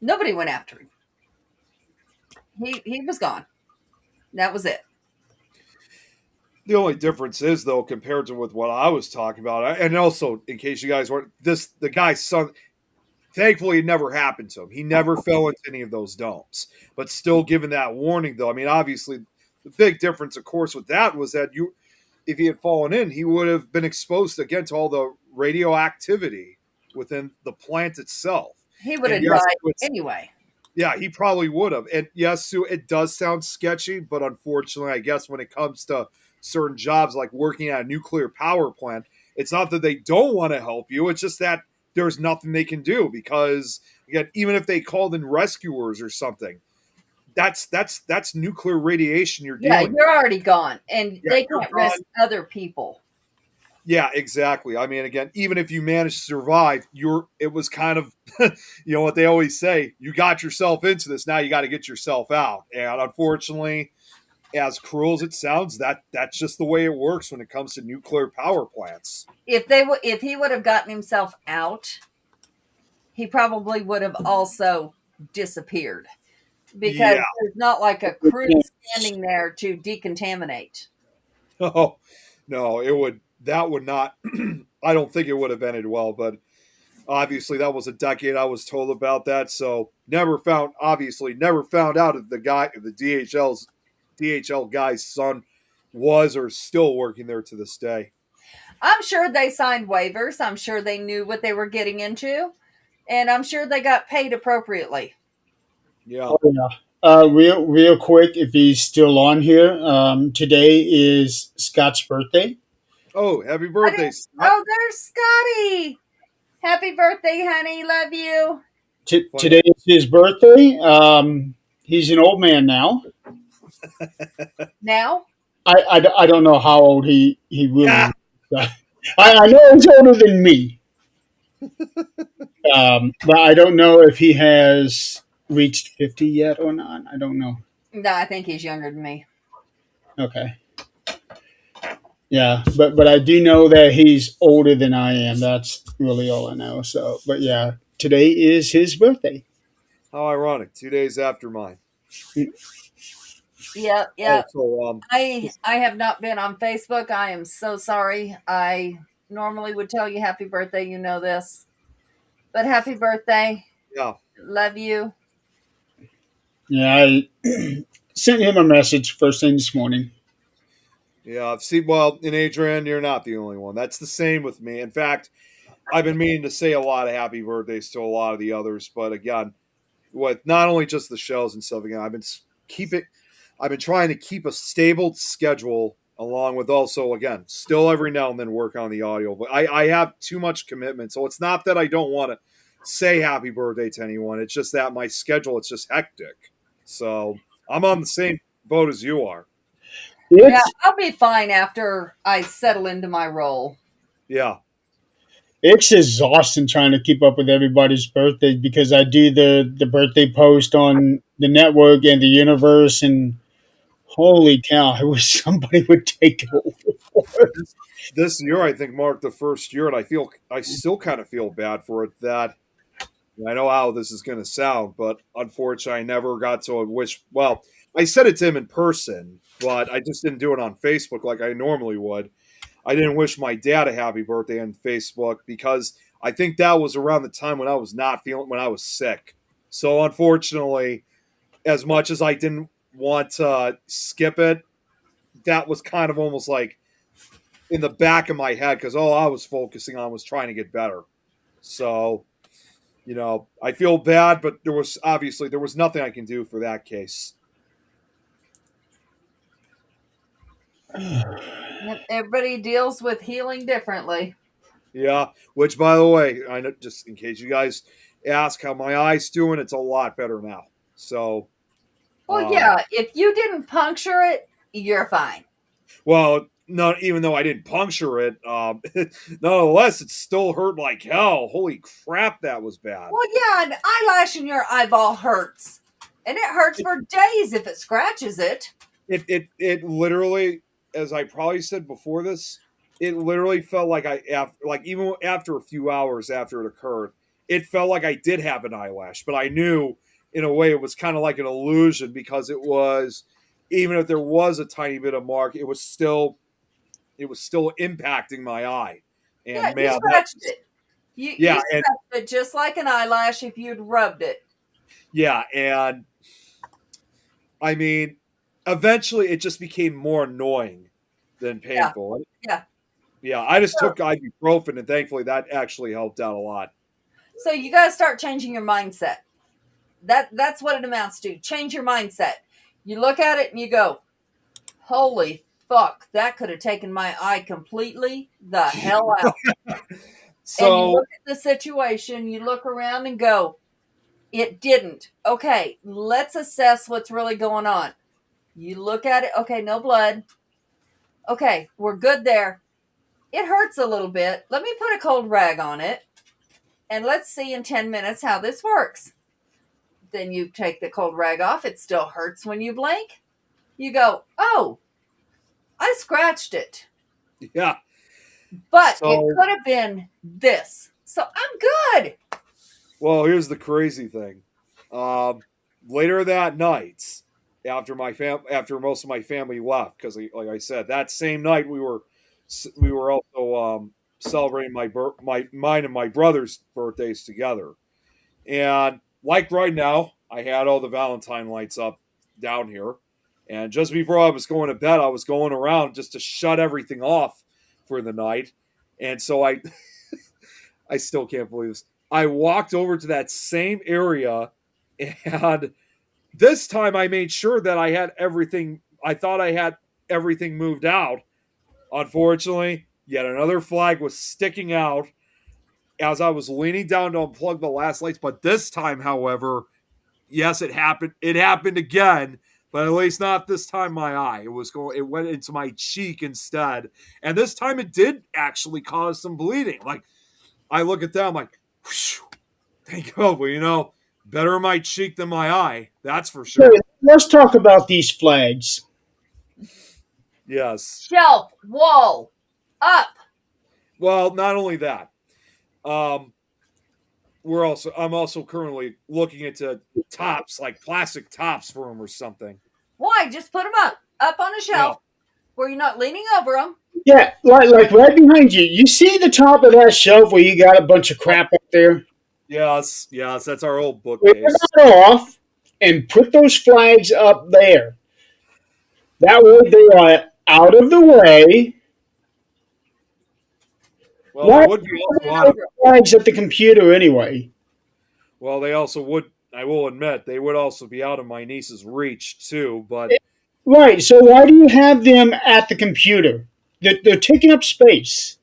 nobody went after him. He was gone. That was it. The only difference is, though, compared to with what I was talking about, and also in case you guys weren't, the guy's son, thankfully it never happened to him. He never fell into any of those domes. But still, given that warning, though, I mean, obviously, the big difference, of course, with that was that if he had fallen in, he would have been exposed again to all the radioactivity within the plant itself. He would have died anyway. Yeah, he probably would have. And yes, Sue, it does sound sketchy, but unfortunately, I guess when it comes to certain jobs like working at a nuclear power plant, it's not that they don't want to help you. It's just that there's nothing they can do, because, again, even if they called in rescuers or something, that's nuclear radiation you're dealing with. Yeah, you're already gone, and they can't risk other people. Yeah, exactly. I mean, again, even if you manage to survive, it was kind of, what they always say, you got yourself into this, now you got to get yourself out. And unfortunately, as cruel as it sounds, that's just the way it works when it comes to nuclear power plants. If he would have gotten himself out, he probably would have also disappeared, because there's not like a crew standing there to decontaminate. Oh, no, that would not, I don't think it would have ended well, but obviously that was a decade I was told about that. So never found out if the DHL guy's son was or still working there to this day. I'm sure they signed waivers. I'm sure they knew what they were getting into, and I'm sure they got paid appropriately. Yeah. Oh, yeah. Real quick, if he's still on here, today is Scott's birthday. Oh, happy birthday, Scott. Oh, there's Scotty. Happy birthday, honey. Love you. Today is his birthday. He's an old man now. Now? I don't know how old he really is. I know he's older than me. But I don't know if he has reached 50 yet or not. I don't know. No, I think he's younger than me. Okay. Yeah, but I do know that he's older than I am. That's really all I know. So, but yeah, today is his birthday. How ironic! 2 days after mine. Yep, Oh, yep. so I have not been on Facebook. I am so sorry. I normally would tell you happy birthday. You know this, but happy birthday. yeah, Love you. Yeah, I sent him a message first thing this morning. yeah. See, well, in Adrian, you're not the only one. That's the same with me. In fact, I've been meaning to say a lot of happy birthdays to a lot of the others, but again, with not only just the shows and stuff. Again, keeping, I've been trying to keep a stable schedule along with also again, still every now and then work on the audio. But I have too much commitment, so it's not that I don't want to say happy birthday to anyone. It's just that my schedule it's just hectic. So I'm on the same boat as you are. Yeah, It's I'll be fine after I settle into my role. Yeah, it's exhausting trying to keep up with everybody's birthday because I do the birthday post on the network and the universe, and holy cow, I wish somebody would take it over. this year I think marked the first year, and I still kind of feel bad for it. That I know how this is going to sound, but unfortunately, I never got to wish. Well, I said it to him in person, but I just didn't do it on Facebook like I normally would. I didn't wish my dad a happy birthday on Facebook because I think that was around the time when I was not feeling when I was sick. So unfortunately, as much as I didn't want to skip it, that was kind of almost like in the back of my head because all I was focusing on was trying to get better. So I feel bad, but there was nothing I can do for that case. Everybody deals with healing differently. Yeah, which by the way, I know just in case you guys ask how my eye's doing, it's a lot better now. So, Well, um, yeah, if you didn't puncture it, you're fine. well, not even though I didn't puncture it, nonetheless, it still hurt like hell. Holy crap, that was bad. Well, yeah, an eyelash in your eyeball hurts. And it hurts for days if it scratches it. It literally, as I probably said before this, it literally felt like even after a few hours after it occurred, it felt like I did have an eyelash, but I knew in a way it was kind of like an illusion because it was even if there was a tiny bit of mark, it was still impacting my eye. Yeah, And you man, scratched it. You yeah, and scratched it just like an eyelash if you'd rubbed it. yeah, and I mean, eventually it just became more annoying than Yeah, painful. yeah. Yeah, I just So, took ibuprofen, and thankfully that actually helped out a lot. so you got to start changing your mindset. That's what it amounts to. Change your mindset. You look at it and you go, "Holy fuck, that could have taken my eye completely the hell out." And you So look at the situation, you look around and go, "It didn't." Okay, let's assess what's really going on. You look at it, okay, no blood. Okay, we're good there. It hurts a little bit. Let me put a cold rag on it and let's see in 10 minutes how this works. Then you take the cold rag off. It still hurts when you blink. You go, "Oh, I scratched it, yeah, but it so could have been this. So I'm good." well, here's the crazy thing. Um, Later that night, after most of my family left, because like I said, that same night we were also celebrating mine and my brother's birthdays together. And like right now, I had all the Valentine lights up down here. And just before I was going to bed, I was going around just to shut everything off for the night. And so I still can't believe this. I walked over to that same area, and this time I made sure that I had everything. I thought I had everything moved out. Unfortunately, yet another flag was sticking out as I was leaning down to unplug the last lights. But this time, however, yes, it happened. It happened again, but at least not this time my eye. It went into my cheek instead. And this time it did actually cause some bleeding. Like I look at that, I'm like, whew, thank God. Well, better my cheek than my eye. That's for So sure. let's talk about these flags. Yes. Shelf, wall, up. Well, not only that, um, I'm also currently looking into tops, like plastic tops for them or something. Why? Just put them up on a Yeah. shelf where you're not leaning over them. Yeah, like right behind you. You see the top of that shelf where you got a bunch of crap up there? Yes. Yes. That's our old Clear bookcase. that off and put those flags up there. That way they are out of the way. Well, Why they would be also out of. flags at the computer anyway? Well, they also would. I will admit they would also be out of my niece's reach too. But Right, so why do you have them at the computer? They're taking up space.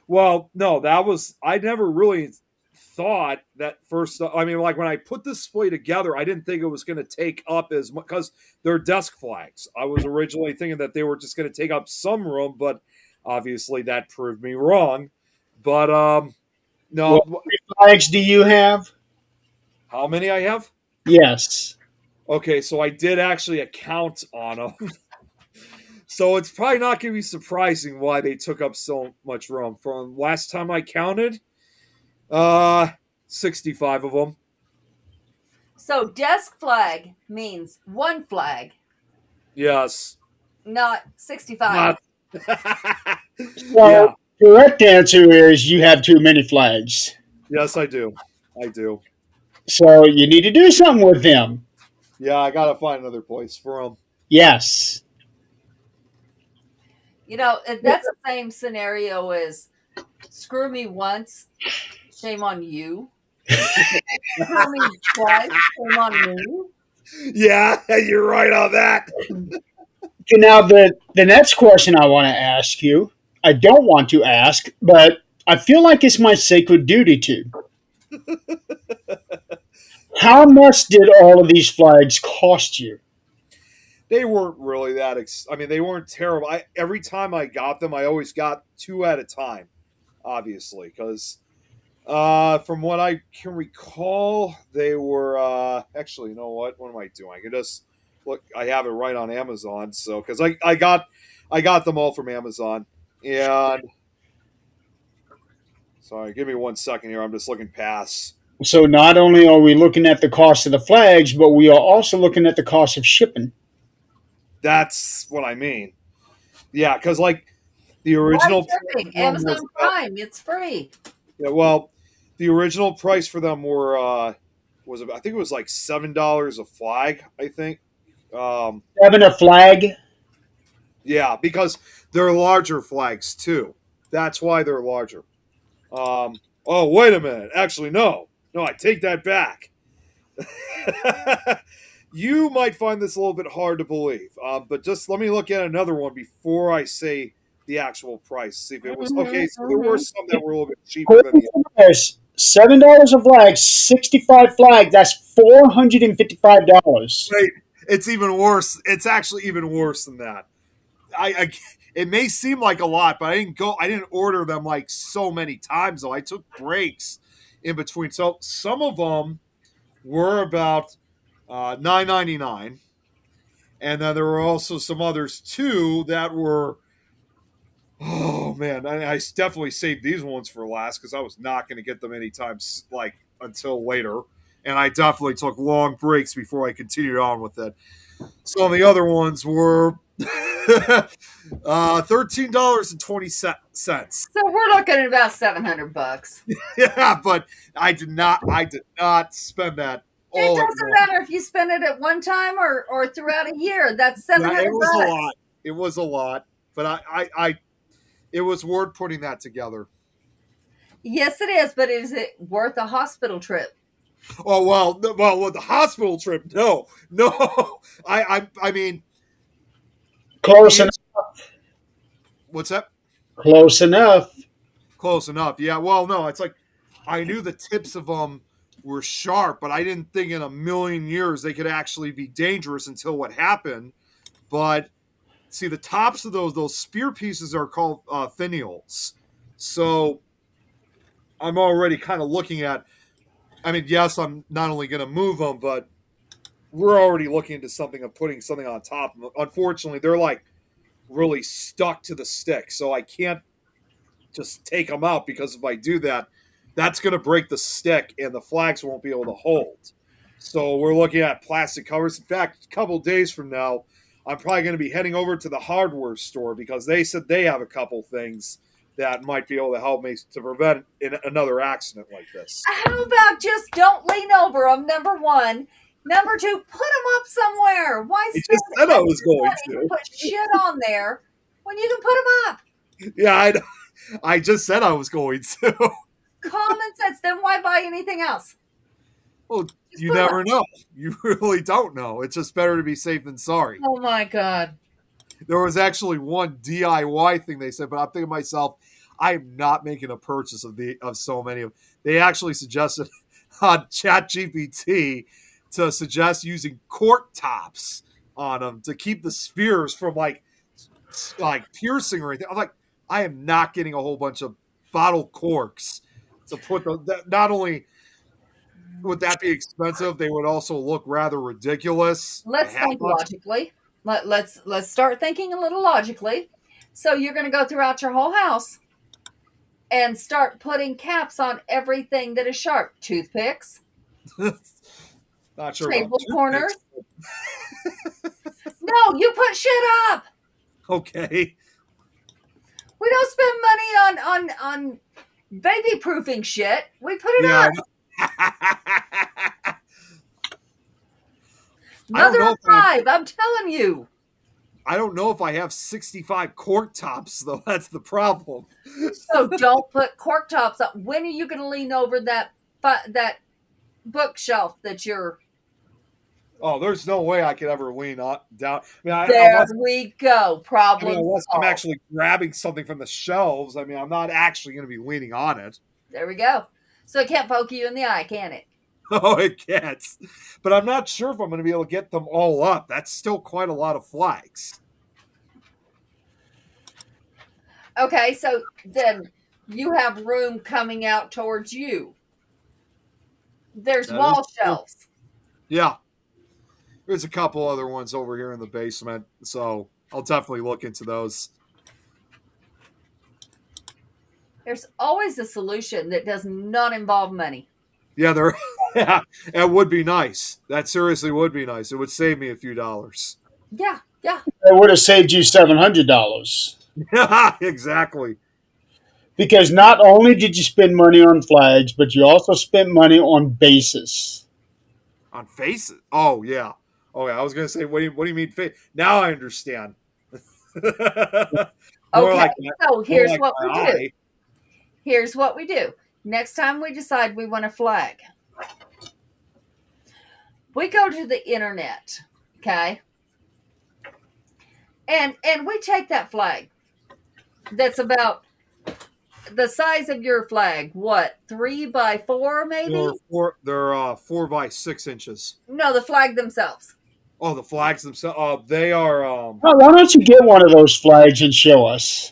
well, no, that was I never really thought that first. I mean, like when I put this display together, I didn't think it was going to take up as much because they're desk flags. I was originally thinking that they were just going to take up some room, but obviously that proved me wrong. But no, What flags do you have? how many I have? Yes. Okay, so I did actually account on them. So it's probably not going to be surprising why they took up so much room. From last time I counted, 65 of them. So desk flag means one flag, Yes. not 65. Not- Well, yeah. correct answer is you have too many flags. Yes, I do. I do. So you need to do something with them. Yeah, I got to find another place for them. Yes. You know, that's the same scenario as screw me once, shame on you. Screw me twice, shame on me. Yeah, you're right on that. Okay, now the next question I want to ask you, I don't want to ask, but I feel like it's my sacred duty to. How much did all of these flags cost you? They weren't really that. I mean, they weren't terrible. Every time I got them, I always got two at a time, obviously, because from what I can recall, they were actually. You know what? What am I doing? I can just look. I have it right on Amazon. So because I got them all from Amazon, and sorry, give me 1 second here. I'm just looking past. So not only are we looking at the cost of the flags, but we are also looking at the cost of shipping. That's what I mean. Yeah, because like the original shipping, Amazon Prime, it's free. Yeah, well, the original price for them were was about, I think it was like $7 a flag. I think. Having a flag? Yeah, because they're larger flags too. That's why they're larger. Oh, wait a minute. Actually, no, I take that back. You might find this a little bit hard to believe, but just let me look at another one before I say the actual price. See if it was okay. So there were some that were a little bit cheaper than the There's $7 a flag, 65 flags. That's $455. Wait, it's even worse. It's actually even worse than that. It may seem like a lot, but I didn't order them like so many times though. I took breaks in between. So some of them were about $9.99, and then there were also some others too that were. Oh man, I definitely saved these ones for last because I was not going to get them anytime like until later, and I definitely took long breaks before I continued on with it. Some of the other ones were $13.20. So we're looking at about $700. Yeah, but I did not spend that. It doesn't matter if you spend it at one time or throughout a year. That's $700. Yeah, it was a lot. It was a lot, but I it was worth putting that together. Yes, it is. But is it worth a hospital trip? Oh well, the hospital trip. No. I mean, Close enough. what's that? Close enough. Close enough. Yeah. Well, no, it's like I knew the tips of them were sharp, but I didn't think in a million years they could actually be dangerous until what happened. But see, the tops of those spear pieces are called finials. So I'm already kind of looking at. I mean, yes, I'm not only going to move them, but we're already looking into something of putting something on top. Unfortunately, they're like really stuck to the stick. So I can't just take them out, because if I do that, that's going to break the stick and the flags won't be able to hold. So we're looking at plastic covers. In fact, a couple days from now, I'm probably going to be heading over to the hardware store, because they said they have a couple things that might be able to help me to prevent another accident like this. How about just don't lean over them, number one. Number two, put them up somewhere. Why I spend just said I was going money to. put shit on there when you can put them up? Yeah, I just said I was going to. Common sense. Then why buy anything else? Well, Just you put 'em never up. know. You really don't know. It's just better to be safe than sorry. Oh my God. There was actually one DIY thing they said, but I'm thinking to myself, I am not making a purchase of so many of them. They actually suggested on ChatGPT to suggest using cork tops on them to keep the spears from like piercing or anything. I'm like, I am not getting a whole bunch of bottle corks to put not only would that be expensive, they would also look rather ridiculous. Let's think logically. Let's start thinking a little logically. So you're going to go throughout your whole house and start putting caps on everything that is sharp. Toothpicks, Not sure table about corners. No, you put shit up. Okay. We don't spend money on baby proofing shit. We put it up. Mother of five, I'm telling you. I don't know if I have 65 cork tops, though. That's the problem. So don't put cork tops up. When are you going to lean over that bookshelf that you're... Oh, there's no way I could ever lean down. There we go. Problem unless I'm solved. actually grabbing something from the shelves. I mean, I'm not actually going to be leaning on it. There we go. So it can't poke you in the eye, can it? Oh, it gets. But I'm not sure if I'm going to be able to get them all up. That's still quite a lot of flags. Okay, so then you have room coming out towards you. There's wall shelves. Yeah. There's a couple other ones over here in the basement, so I'll definitely look into those. There's always a solution that does not involve money. Yeah, yeah, that would be nice. That seriously would be nice. It would save me a few dollars. Yeah. It would have saved you $700. Yeah, exactly. Because not only did you spend money on flags, but you also spent money on bases. On faces? Oh, yeah. Oh, yeah. I was going to say, what do you mean face? Now I understand. Okay, so here's what we do. Here's what we do. Next time we decide we want a flag, we go to the internet, okay? And we take that flag that's about the size of your flag. What, 3x4 maybe? They're 4 by 6 inches. No, the flag themselves. Oh, the flags themselves. They are. Well, why don't you get one of those flags and show us?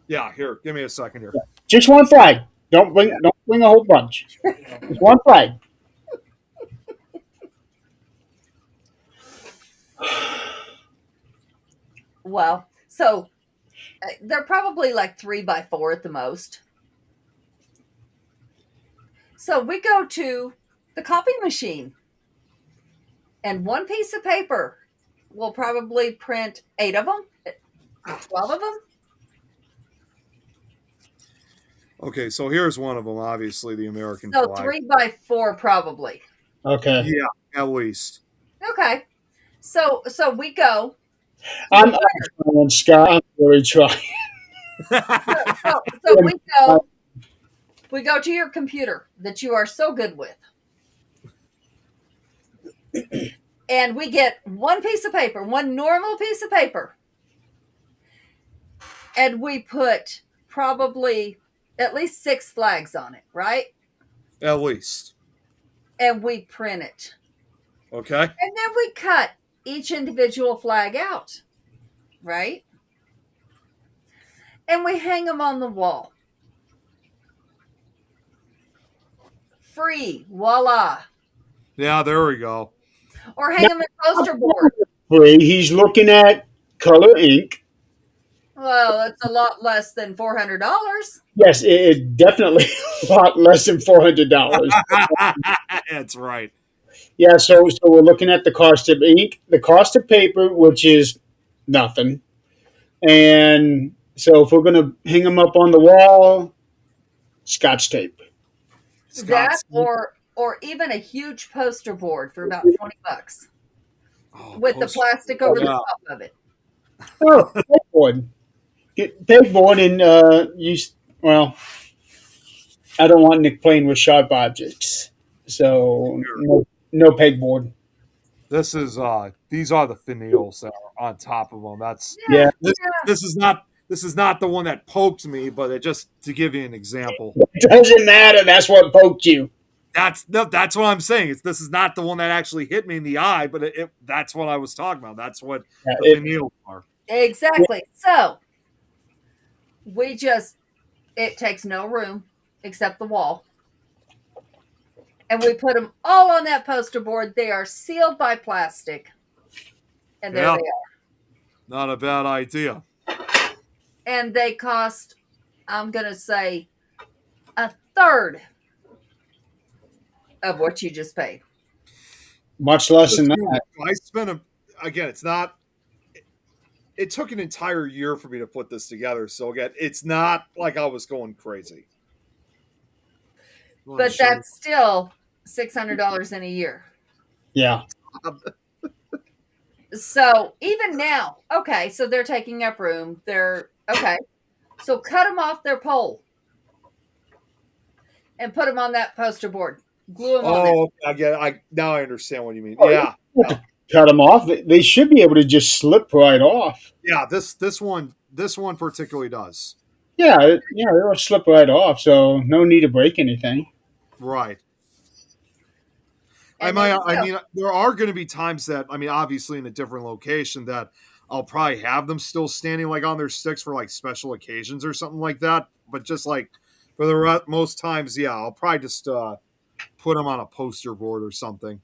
Yeah, here. Give me a second here. Just one flag. Don't bring a whole bunch. Just one flag. Well, so they're probably like 3x4 at the most. So we go to the copy machine, and one piece of paper will probably print 8 of them, 12 of them. Okay, so here's one of them, obviously, the American So flag. 3x4 probably. Okay. Yeah, at least. Okay. So we go. I'm trying, Scott. I'm really trying. So we go to your computer that you are so good with. And we get one piece of paper, one normal piece of paper. And we put probably at least 6 flags on it, right? At least. And we print it. Okay. And then we cut each individual flag out, right? And we hang them on the wall. Free, voila. Yeah, there we go. Or hang them in poster board. He's looking at color ink. Well, it's a lot less than $400. Yes, it definitely a lot less than $400. That's right. Yeah, so we're looking at the cost of ink, the cost of paper, which is nothing, and so if we're gonna hang them up on the wall, Scotch tape. That Scott's. or even a huge poster board for about $20 Oh, with the plastic over the yeah. top of it. Oh, pegboard. Get pegboard and well, I don't want Nick playing with sharp objects, so no pegboard. This is these are the finials that are on top of them. That's Yeah, Yeah, this, yeah. this is not the one that poked me, but it just to give you an example. it doesn't matter. That's what poked you. That's what I'm saying. This is not the one that actually hit me in the eye, but that's what I was talking about. That's what Yeah, the finials are. Exactly. So it takes no room except the wall. And we put them all on that poster board. They are sealed by plastic. And there Yeah, they are. not a bad idea. And they cost, I'm going to say, a third of what you just paid. much less than that. I spent again. It's not. It took an entire year for me to put this together. So again, it's not like I was going crazy. But that's still $600 in a year. Yeah, So even now, okay, so they're taking up room. They're okay. So cut them off their pole and put them on that poster board. Glue them on there. Oh, I get it. Now I understand what you mean. Oh, Yeah, cut them off. They should be able to just slip right off. yeah. This one particularly does. Yeah, they'll slip right off. So no need to break anything. Right. And there you I go. mean, there are going to be times that I mean, obviously in a different location that I'll probably have them still standing like on their sticks for like special occasions or something like that. But just like for the most times, yeah, I'll probably just put them on a poster board or something.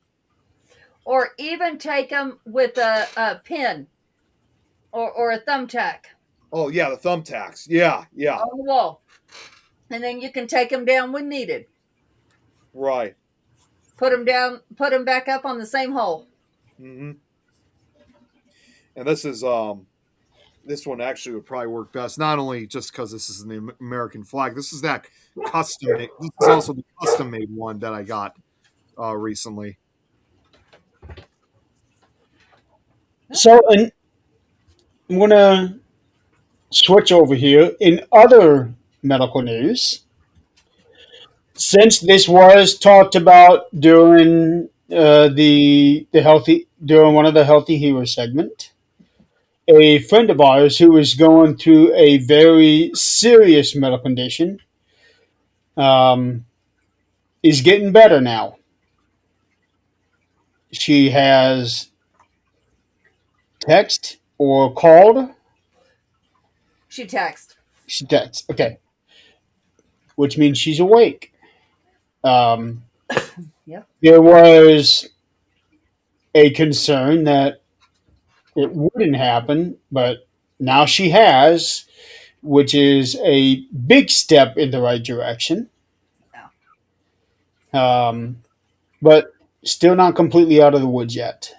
Or even take them with a pin or a thumbtack Oh yeah, the thumbtacks. Yeah, yeah, on the wall. And then you can take them down when needed. right. Put them down, put them back up on the same hole. Hmm. And this one actually would probably work best. Not only just because this is the American flag. This is that custom. This is also the custom made one that I got recently. So, and I'm gonna switch over here. In other medical news, since this was talked about during the healthy during one of the healthy hero segment, a friend of ours who was going through a very serious medical condition um, is getting better now. She has text or called. She texted. She text. Okay, which means she's awake. Um, Yep. there was a concern that it wouldn't happen, but now she has, which is a big step in the right direction. But still not completely out of the woods yet.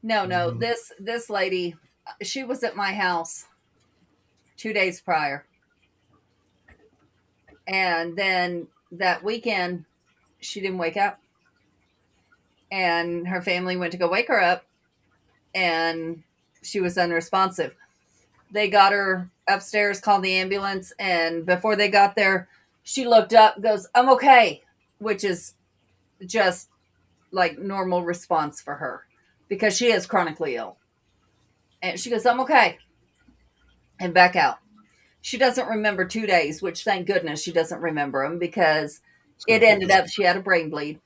No, no. Mhm. This lady, she was at my house 2 days prior. And then that weekend, she didn't wake up. And her family went to go wake her up, and she was unresponsive. They got her upstairs, called the ambulance, and before they got there, she looked up, goes, "I'm okay," which is just like normal response for her because she is chronically ill. And she goes, "I'm okay," and back out. She doesn't remember 2 days, which thank goodness she doesn't remember them because it ended up she had a brain bleed.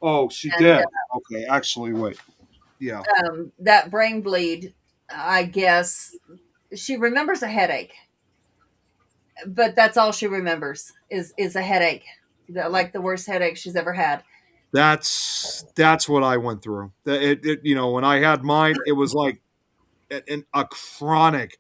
Oh, she And did. Okay, actually, wait. Yeah. that brain bleed, I guess, she remembers a headache, but that's all she remembers is a headache, like the worst headache she's ever had. That's what I went through. When I had mine, it was like a chronic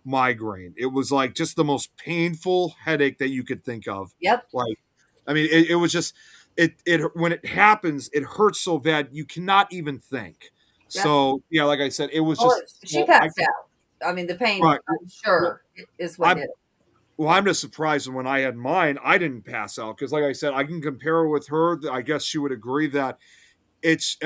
migraine. It was like just the most painful headache that you could think of. Yep. Like, I mean, it was just it when it happens, it hurts so bad you cannot even think. Yep. So yeah, like I said, it was Well, just she passed out. I mean, the pain, Right. I'm sure, is what I'm- did it. Well, I'm just surprised when I had mine, I didn't pass out because, like I said, I can compare her with her. I guess she would agree that it's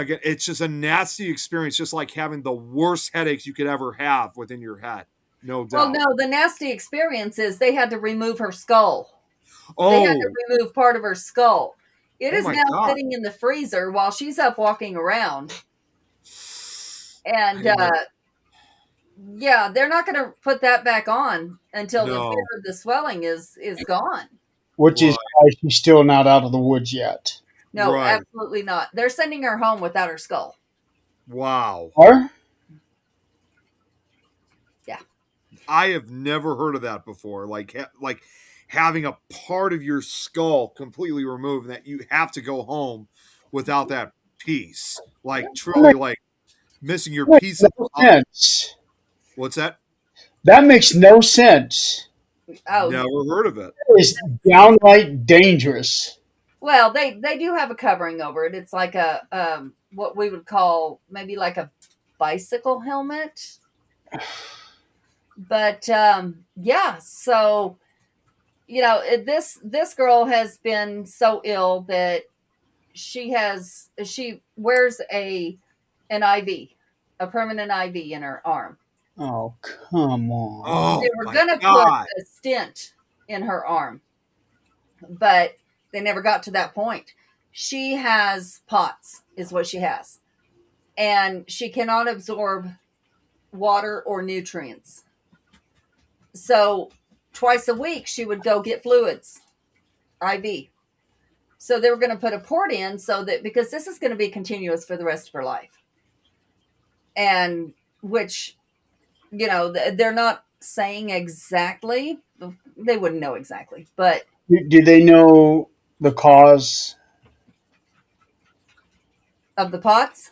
just a nasty experience, just like having the worst headaches you could ever have within your head. No Well, doubt. no, the nasty experience is they had to remove her skull. They Oh, had to remove part of her skull. It Oh is my now God. sitting in the freezer while she's up walking around. And I know. yeah, they're not going to put that back on until the No. fear of the swelling is gone. Which is why she's still not out of the woods yet. No, Right. absolutely not. They're sending her home without her skull. Wow. Or I have never heard of that before. Like having a part of your skull completely removed, and that you have to go home without that piece. Like truly, like missing your piece. no sense. What's that? That makes no sense. Oh, Never heard of it. It's downright dangerous. well, they do have a covering over it. It's like a what we would call maybe like a bicycle helmet. But yeah, so this girl has been so ill that she wears an IV, a permanent IV in her arm. Oh, come on. Oh, They were my gonna God. put a stent in her arm, but they never got to that point. She has POTS, is what she has, and she cannot absorb water or nutrients. So twice a week she would go get fluids, IV. So they were going to put a port in so that, because this is going to be continuous for the rest of her life, and which, they're not saying exactly. They wouldn't know exactly, but Do they know the cause? of the POTS,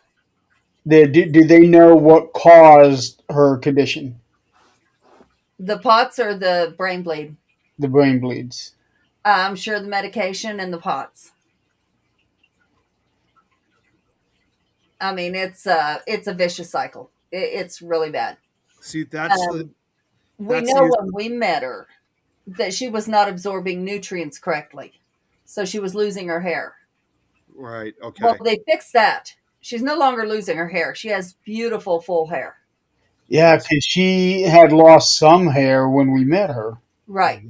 Do they know what caused her condition, the POTS or the brain bleed. the brain bleeds? I'm sure the medication and the POTS. I mean, it's a vicious cycle. It's really bad. See, that's We That's know the- when we met her that she was not absorbing nutrients correctly, so she was losing her hair. right. Okay. Well, they fixed that. She's no longer losing her hair. She has beautiful full hair. Yeah, because she had lost some hair when we met her. Right.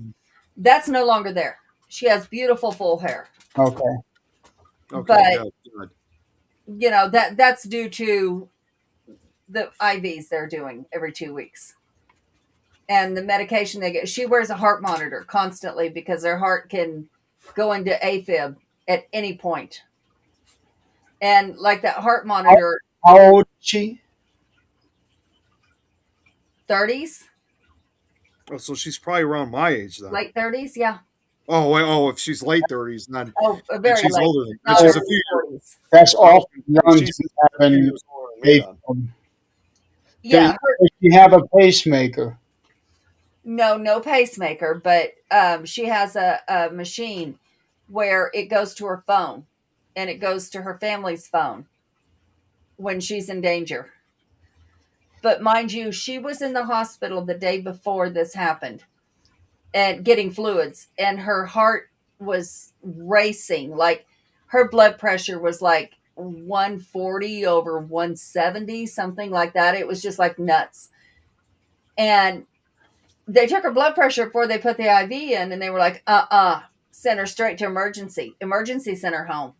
That's no longer there. She has beautiful full hair. Okay. Okay. but- good. That's due to the IVs they're doing every 2 weeks. And the medication they get, she wears a heart monitor constantly because her heart can go into AFib at any point. And like that heart monitor, How old is she? 30s, Oh, so she's probably around my age then. late 30s, yeah. Oh, wait, if she's late 30s, then Oh, very she's late. older. Than, Not she's a early few 40s. That's awful young she's to a few having years older than me then. Yeah, Does she have a pacemaker? no pacemaker, but she has a machine where it goes to her phone and it goes to her family's phone when she's in danger. But mind you, she was in the hospital the day before this happened and getting fluids, and her heart was racing. Like her blood pressure was like 140 over 170, something like that. It was just like nuts. And they took her blood pressure before they put the IV in, and they were like, send her straight to emergency. Emergency sent her home.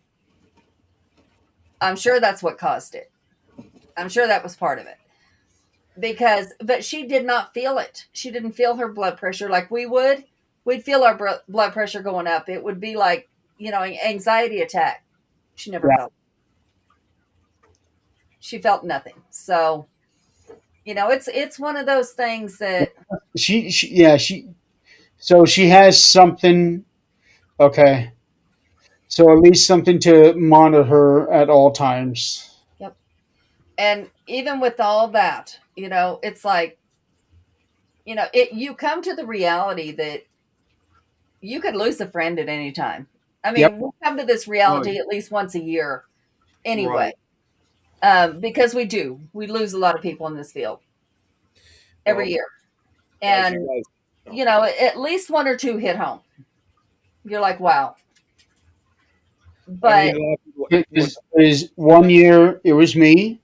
I'm sure that's what caused it. I'm sure that was part of it. But she did not feel it. She didn't feel her blood pressure like we would. We'd feel our blood pressure going up. It would be like, anxiety attack. She never felt it. She felt nothing. So, it's one of those things that So she has something. Okay. So at least something to monitor her at all times. and even with all that, it's like, you come to the reality that you could lose a friend at any time. I mean, Yep. we come to this reality at least once a year anyway, because we lose a lot of people in this field every Well, year. as And, you guys, at least one or two hit home. You're like, wow. I But mean, Is 1 year it was me.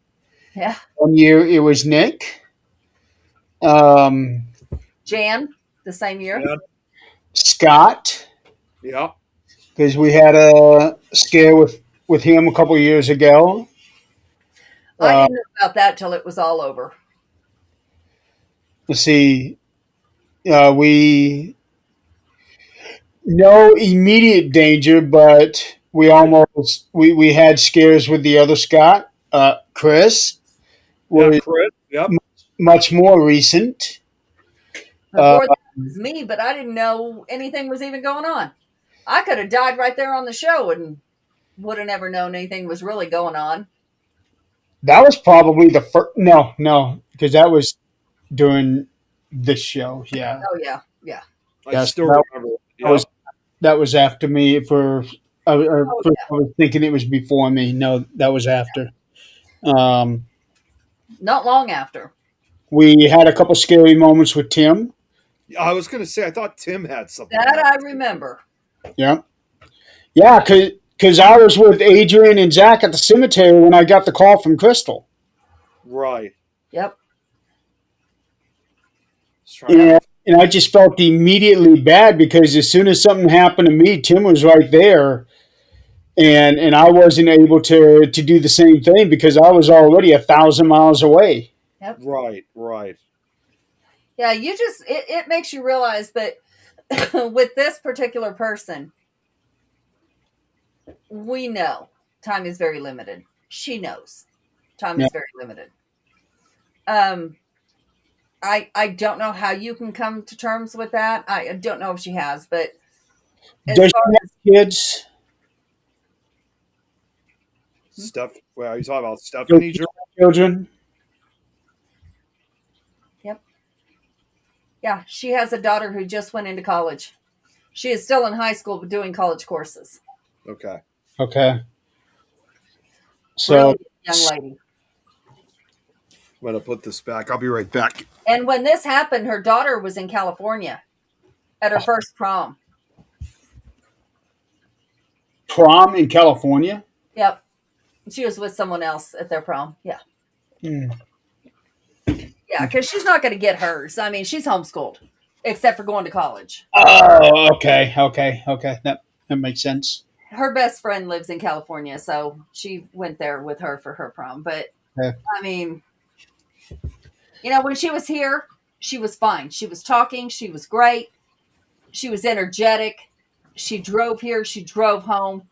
yeah, 1 year it was Nick. Um, Jan, the same year. Scott, yeah, because we had a scare with him a couple of years ago. I Uh, didn't know about that till it was all over. let's see. We no immediate danger, but we had scares with the other Scott. Chris yeah, was Chris, yep, much more recent. Uh, Before that was me, but I didn't know anything was even going on. I could have died right there on the show and would have never known anything was really going on. that was probably the first. No, because that was during this show. Yeah, Oh yeah, yeah. I yes, still that, remember. that was Yep. that was after me. Oh First yeah. I was thinking it was before me. No, that was after. Um, Not long after. we had a couple scary moments with Tim. I was gonna say I thought Tim had something. That I remember. Yeah, yeah, because I was with Adrian and Zach at the cemetery when I got the call from Crystal. Right. Yep. Just trying And, to- and I just felt immediately bad because as soon as something happened to me, Tim was right there. And I wasn't able to do the same thing because I was already 1,000 miles away. Yep. Right. Yeah, it makes you realize that with this particular person, we know time is very limited. She knows time Yeah. is very limited. I don't know how you can come to terms with that. I don't know if she has, but as Does far she have kids? Stuff. Well, are you talking about Does Stephanie? she have children? Yep. Yeah, she has a daughter who just went into college. She is still in high school but doing college courses. Okay. Okay. So Brilliant young lady. I'm gonna put this back. I'll be right back. And when this happened, her daughter was in California at her first prom. prom in California? Yep. She was with someone else at their prom. Yeah. Hmm. Yeah, because she's not going to get hers. I mean, she's homeschooled, except for going to college. Oh, okay. That makes sense. Her best friend lives in California, so she went there with her for her prom. But, Okay. I mean, when she was here, she was fine. She was talking. She was great. She was energetic. She drove here. She drove home.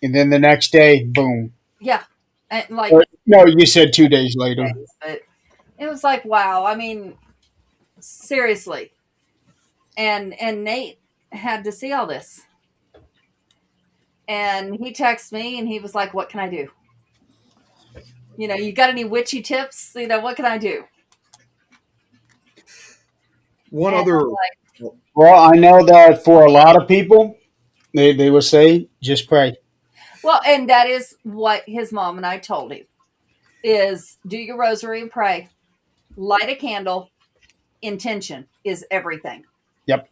And then the next day, boom. Yeah. And like, Or, no, you said 2 days later. but it was like, wow. I mean, seriously. And Nate had to see all this. And he texted me and he was like, what can I do? You got any witchy tips? What can I do? One And other. I'm like, Well, I know that for a lot of people, they will say, just pray. well, and that is what his mom and I told him is do your rosary and pray. Light a candle. Intention is everything. Yep.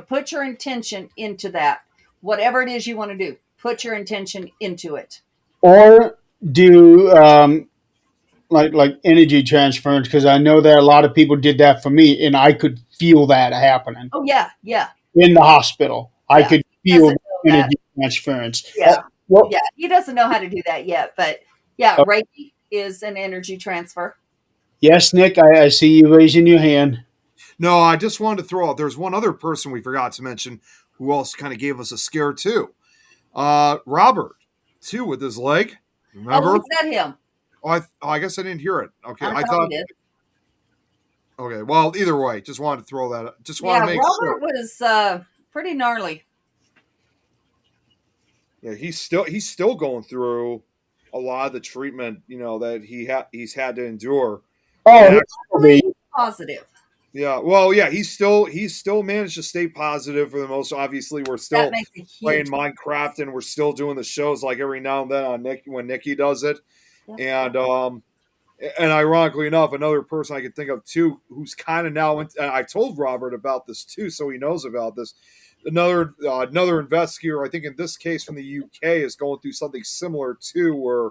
Put your intention into that. Whatever it is you want to do, put your intention into it. Or do like energy transference, because I know that a lot of people did that for me, and I could feel that happening Oh yeah, in the hospital. I Yeah. could He feel doesn't know that. energy transference. Yeah. Well, Yeah, he doesn't know how to do that yet, but yeah, Oh. Reiki is an energy transfer. yes, Nick, I see you raising your hand. No, I just wanted to throw out. There's one other person we forgot to mention who also kind of gave us a scare too. Robert, too, with his leg. Remember? Oh, was that him? I guess I didn't hear it. Okay, I I thought thought. he did. Okay, well, either way, just wanted to throw that. Just want Yeah, to make Robert sure. was pretty gnarly. Yeah, he's still going through a lot of the treatment, that he's had to endure. Oh, Yeah. he will be. positive. Yeah, well, yeah, he's still managed to stay positive for the most. Obviously, we're That still makes a playing huge. Minecraft, and we're still doing the shows like every now and then on Nick when Nikki does it. Yep. And ironically enough, another person I could think of too, who's kind of now. I told Robert about this too, so he knows about this. Another investigator, I think in this case from the UK, is going through something similar too. Where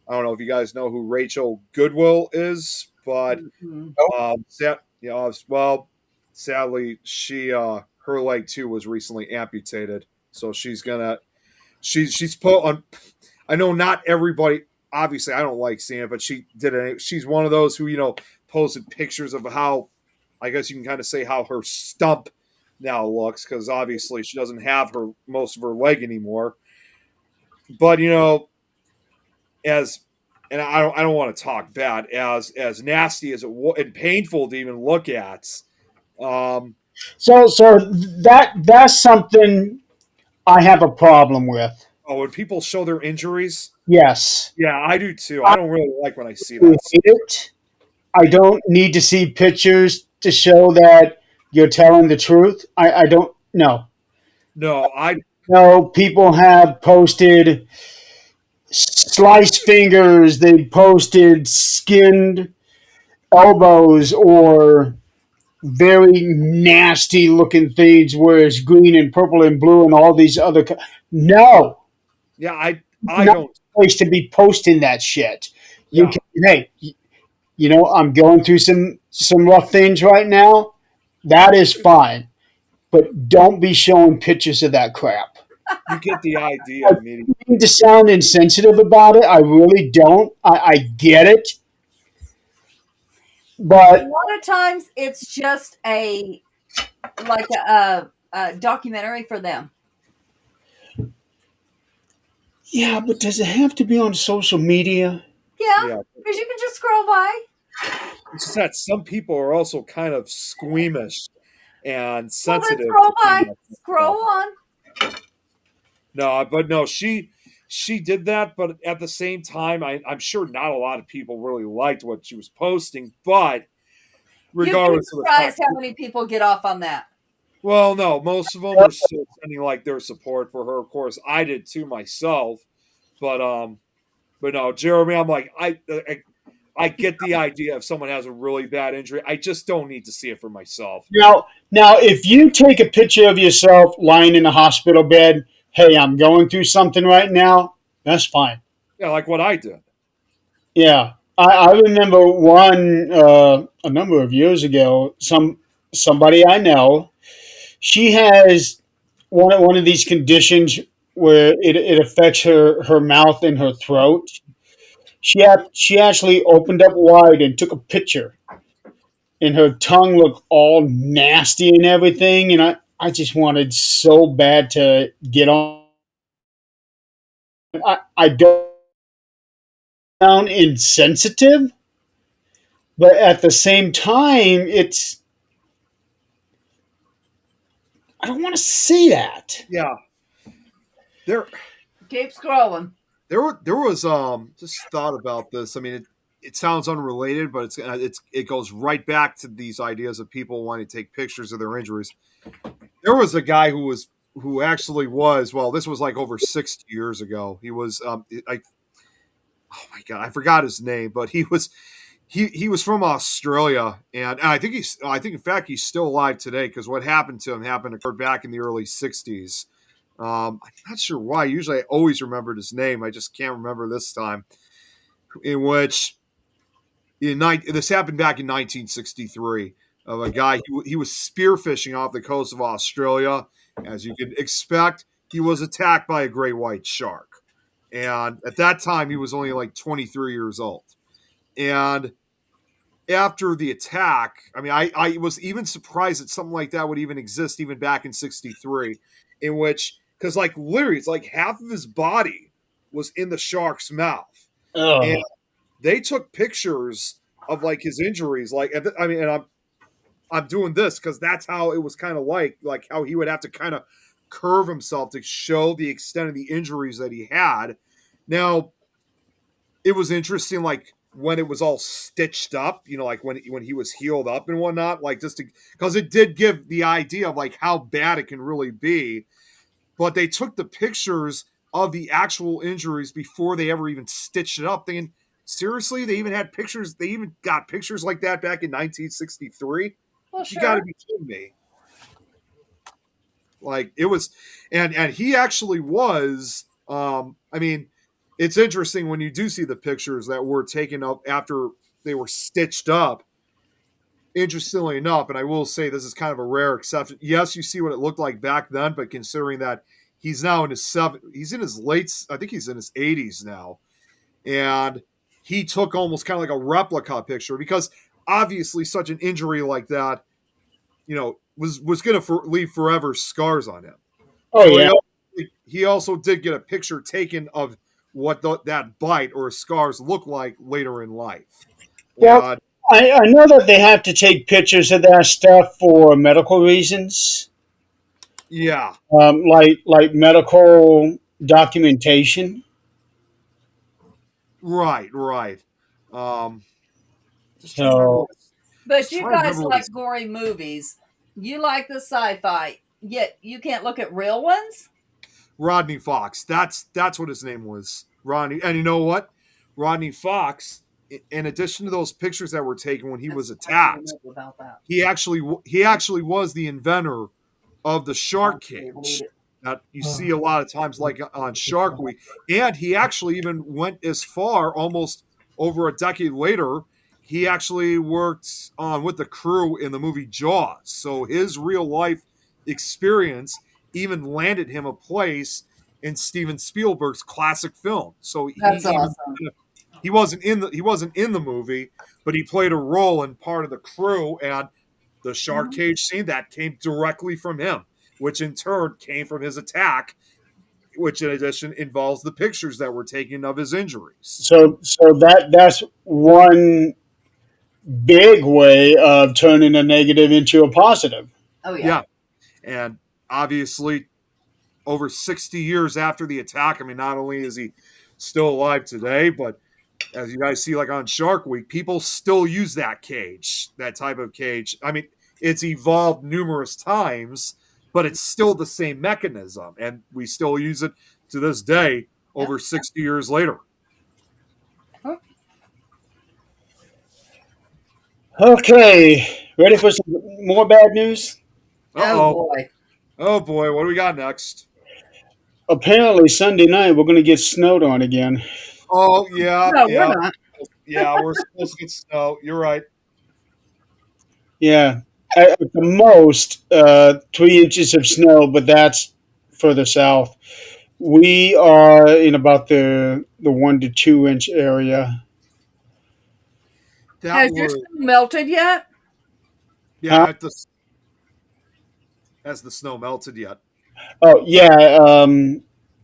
I don't know if you guys know who Rachel Goodwill is, but Mhm. sadly, she her leg too was recently amputated, so she's put on. I know not everybody. Obviously, I don't like seeing it, but she did it. She's one of those who posted pictures of how, I guess you can kind of say how her stump now looks, because obviously she doesn't have her most of her leg anymore. But as and I don't want to talk bad, as nasty as it was and painful to even look at. So that's something I have a problem with. When people show their injuries, Yes, yeah, I do too. I I don't really like when I see hate that. it. I don't need to see pictures to show that you're telling the truth. I don't know. No, No, people have posted sliced fingers. They posted skinned elbows or very nasty looking things where it's green and purple and blue and all these other. No, yeah, I not don't. a place to be posting that shit. You Yeah, can, hey, I'm going through some rough things right now. That is fine, but don't be showing pictures of that crap. you get the idea immediately. I need to sound insensitive about it. I really don't. I get it, A but lot of times it's just like a documentary for them. yeah, but does it have to be on social media? Yeah, Yeah, because you can just scroll by. it's just that some people are also kind of squeamish and Well, then sensitive scroll to some by. of that Scroll stuff. on. No, but no, she did that, but at the same time, I'm sure not a lot of people really liked what she was posting. But You'd be regardless of the surprised fact, how many people get off on that. well, no, most of them are still sending like their support for her. Of course, I did too myself, but no, Jeremy, I'm like I get the idea if someone has a really bad injury. I just don't need to see it for myself. Now, if you take a picture of yourself lying in a hospital bed, hey, I'm going through something right now. That's fine. Yeah, like what I did. Yeah, I remember one a number of years ago. Somebody I know, she has one of these conditions where it affects her mouth and her throat. She actually opened up wide and took a picture, and her tongue looked all nasty and everything. And I just wanted so bad to get on. I don't sound insensitive, but at the same time, I don't want to see that. Yeah, there Keep scrolling. there was just thought about this. I mean, it sounds unrelated, but it goes right back to these ideas of people wanting to take pictures of their injuries. There was a guy who actually was, well, this was like over 60 years ago. He was oh my god, I forgot his name, but he was from Australia, and I think in fact he's still alive today, because what happened to him occurred back in the early 60s. I'm not sure why. Usually I always remembered his name. I just can't remember this time. In which this happened back in 1963 of a guy, he was spearfishing off the coast of Australia. As you could expect, he was attacked by a great white shark. And at that time, he was only like 23 years old. And after the attack, I mean, I was even surprised that something like that would even exist even back in 63, in which, because like literally, it's like half of his body was in the shark's mouth. And Ugh. they took pictures of like his injuries. Like, I mean, and I'm doing this because that's how it was kind of like how he would have to kind of curve himself to show the extent of the injuries that he had. Now, it was interesting. Like when it was all stitched up, like when he was healed up and whatnot, like just because it did give the idea of like how bad it can really be. But they took the pictures of the actual injuries before they ever even stitched it up. Thinking, seriously, they even had pictures. They even got pictures like that back in 1963. Well, You got to sure. be kidding me! Like it was, and he actually was. I mean, it's interesting when you do see the pictures that were taken up after they were stitched up. Interestingly enough, and I will say this is kind of a rare exception. Yes, you see what it looked like back then, but considering that he's now in he's in his late, I think he's in his 80s now, and he took almost kind of like a replica picture because obviously such an injury like that, was going to leave forever scars on him. Oh So yeah. he also did get a picture taken of what that bite or scars look like later in life. Well, And I know that they have to take pictures of that stuff for medical reasons, yeah, like medical documentation. right. Just trying to remember. So But Just you trying to guys remember what like gory movies. You like the sci-fi, yet you can't look at real ones? Rodney Fox. That's what his name was. Rodney. And you know what? Rodney Fox, in addition to those pictures that were taken when he was I attacked, remember about that. he actually was the inventor of the shark cage that you see a lot of times like on Shark Week. And he actually even went as far, almost over a decade later, he actually worked on with the crew in the movie Jaws. So his real life experience even landed him a place in Steven Spielberg's classic film. So That's awesome. he wasn't in the movie, but he played a role in part of the crew, and the shark cage scene that came directly from him, which in turn came from his attack, which in addition involves the pictures that were taken of his injuries. so that's one big way of turning a negative into a positive. Oh yeah. Yeah. And obviously, over 60 years after the attack, I mean, not only is he still alive today, but as you guys see, like on Shark Week, people still use that type of cage. I mean, it's evolved numerous times, but it's still the same mechanism, and we still use it to this day, over 60 years later. Okay, ready for some more bad news? Oh boy. Oh boy, what do we got next? Apparently, Sunday night we're going to get snowed on again. Oh yeah, No, yeah, we're not. yeah. We're supposed to get snow. You're right. Yeah, at the most 3 inches of snow, but that's further south. We are in about the 1 to 2 inch area. That Has your was snow melted yet? yeah. Has the snow melted yet? Oh yeah,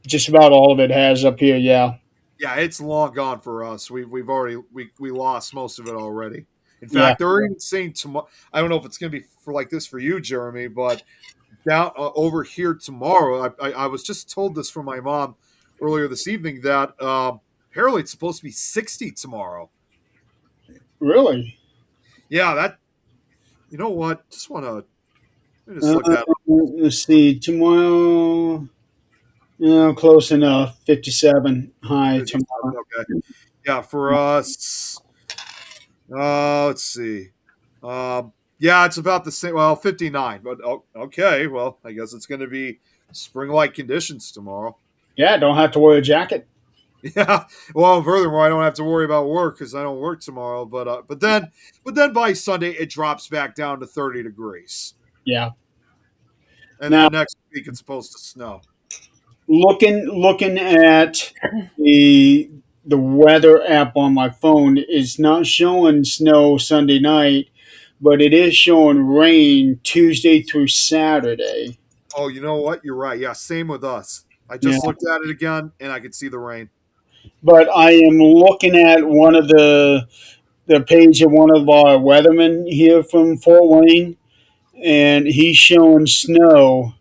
just about all of it has up here. Yeah, Yeah, it's long gone for us. We've already we lost most of it already. In yeah. fact, they're even saying tomorrow. I don't know if it's going to be for like this for you, Jeremy, but down over here tomorrow. I was just told this from my mom earlier this evening that apparently it's supposed to be 60 tomorrow. Really? Yeah, that. You know what? Just want to just look that up. Let's see. Tomorrow, close enough. 57 high tomorrow. Okay. Yeah, for us. Let's see. Yeah, it's about the same. Well, 59. But okay. Well, I guess it's going to be spring-like conditions tomorrow. Yeah, don't have to wear a jacket. Yeah. Well, furthermore, I don't have to worry about work because I don't work tomorrow. But then by Sunday it drops back down to 30 degrees, Yeah. and Now, then next week it's supposed to snow. looking at the weather app on my phone is not showing snow Sunday night, but it is showing rain Tuesday through Saturday. Oh, you know what? You're right. Yeah, same with us. I Yeah. just looked at it again, and I could see the rain. But I am looking at one of the page of one of our weathermen here from Fort Wayne, and he's showing snow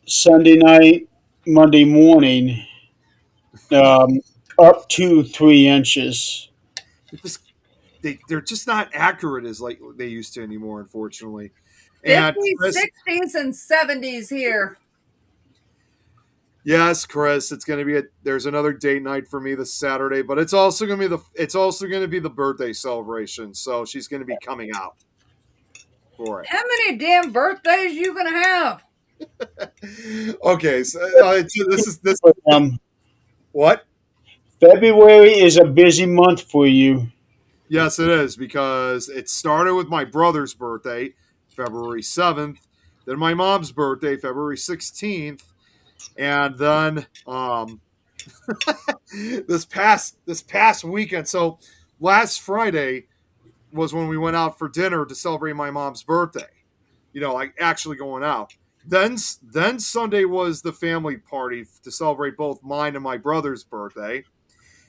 Sunday night, Monday morning, um, up to 3 inches. it just they're just not accurate as like they used to anymore, unfortunately. And 50s, Chris, 60s, and 70s here. yes, Chris, it's going to be there's another date night for me this Saturday, but it's also going to be the birthday celebration, so she's going to be coming out for it. How many damn birthdays you gonna have? Okay, so this Um, what? February is a busy month for you. Yes, it is because it started with my brother's birthday, February 7th, then my mom's birthday, February 16th, and then this past weekend. So last Friday was when we went out for dinner to celebrate my mom's birthday. You know, like actually going out. Then Sunday was the family party to celebrate both mine and my brother's birthday.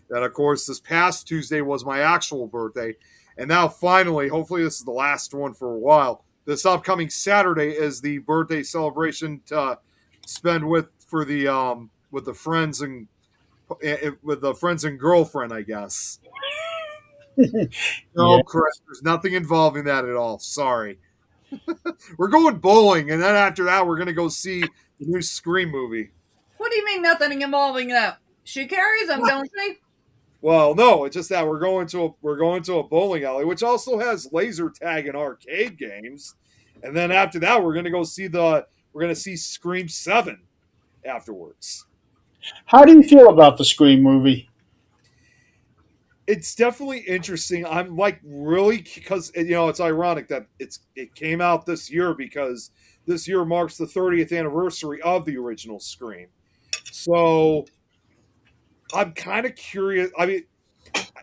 And of course, this past Tuesday was my actual birthday. And now finally, hopefully this is the last one for a while. This upcoming Saturday is the birthday celebration to spend with the friends and with the friends and girlfriend, I guess. No, Yeah. Chris, there's nothing involving that at all. Sorry. We're going bowling, and then after that, we're going to go see the new Scream movie. What do you mean nothing involving that? She carries them, don't she? Well, no, it's just that we're going to a bowling alley, which also has laser tag and arcade games, and then after that, we're going to see Scream 7 afterwards. How do you feel about the Scream movie? It's definitely interesting. I'm like really because it's ironic that it came out this year because this year marks the 30th anniversary of the original Scream. So I'm kind of curious. I mean,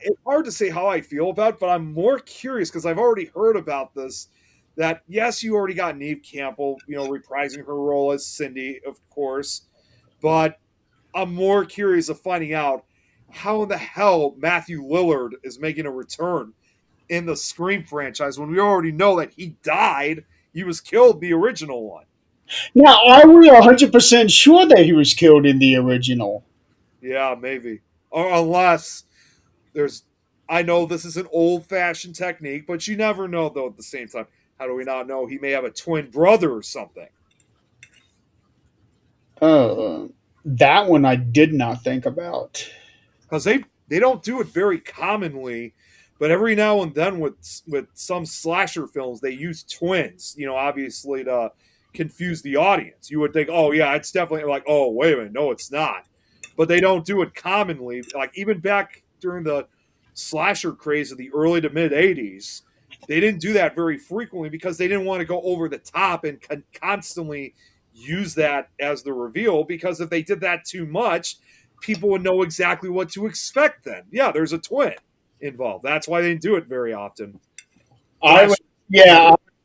it's hard to say how I feel about it, but I'm more curious because I've already heard about this. That yes, you already got Neve Campbell, reprising her role as Cindy, of course, but I'm more curious of finding out how in the hell Matthew Lillard is making a return in the Scream franchise when we already know that he died. He was killed in the original one. Now, are we 100% sure that he was killed in the original? Yeah, maybe. Or unless I know this is an old-fashioned technique, but you never know, though, at the same time. How do we not know he may have a twin brother or something? That one I did not think about. Because they don't do it very commonly, but every now and then with some slasher films they use twins. Obviously to confuse the audience. You would think, oh yeah, it's definitely like, oh wait a minute, no, it's not. But they don't do it commonly. Like even back during the slasher craze of the early to mid '80s, they didn't do that very frequently because they didn't want to go over the top and constantly use that as the reveal. Because if they did that too much, people would know exactly what to expect then. Yeah, there's a twin involved. That's why they didn't do it very often. I was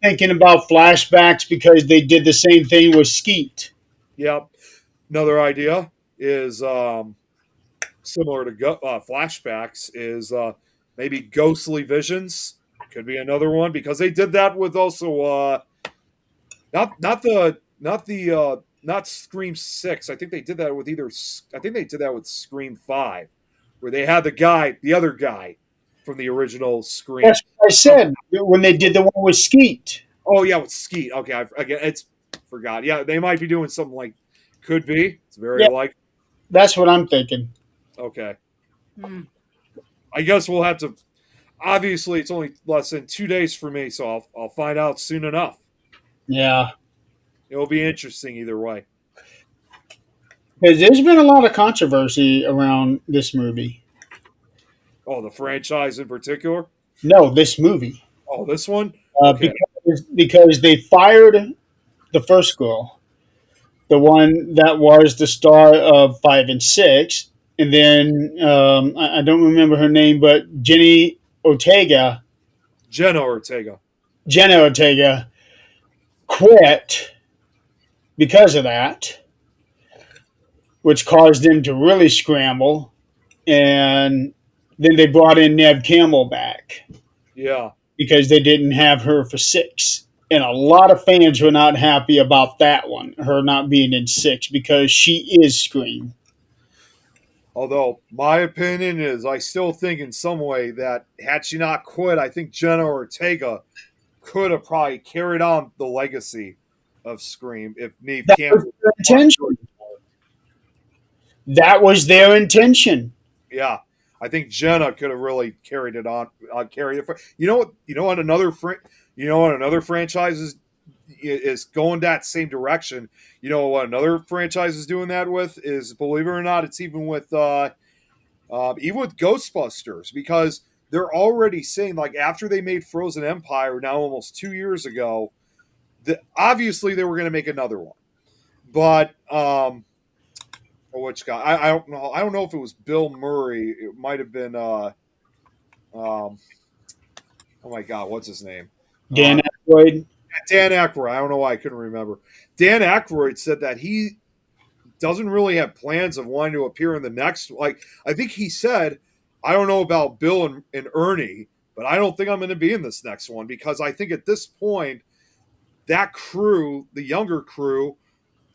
thinking about flashbacks because they did the same thing with Skeet. Yep. Another idea is similar to flashbacks is maybe ghostly visions. Could be another one because they did that with also not Scream 6. I think they did that with Scream 5, where they had the other guy from the original Scream. That's what I said when they did the one with Skeet. Oh yeah, with Skeet. Okay, it's forgot. Yeah, they might be doing something like could be. It's very like. That's what I'm thinking. Okay. I guess we'll have to. Obviously, it's only less than 2 days for me, so I'll find out soon enough. Yeah. It'll be interesting either way. Because there's been a lot of controversy around this movie. Oh, the franchise in particular? No, this movie. Oh, this one? Okay. Because they fired the first girl, the one that was the star of 5 and 6, and then I don't remember her name, but Jenna Ortega quit because of that, which caused them to really scramble. And then they brought in Neve Campbell back. Yeah. Because they didn't have her for 6. And a lot of fans were not happy about that one, her not being in 6, because she is Scream. Although my opinion is, I still think in some way that had she not quit, I think Jenna Ortega could have probably carried on the legacy of Scream if Neve That was Campbell. their intention. That was their intention. Yeah, I think Jenna could have really carried it on, carried it. You know what? You know what? Another franchise is going that same direction. You know what? Another franchise is doing that with is, believe it or not, it's even with Ghostbusters, because they're already saying, like, after they made Frozen Empire now almost 2 years ago, that obviously they were going to make another one, but which guy? I don't know. I don't know if it was Bill Murray. It might have been. Oh my God, what's his name? Dan Uh, Aykroyd. Dan Aykroyd. I don't know why I couldn't remember. Dan Aykroyd said that he doesn't really have plans of wanting to appear in the next. Like, I think he said, I don't know about Bill and Ernie, but I don't think I'm going to be in this next one, because I think at this point, that crew, the younger crew,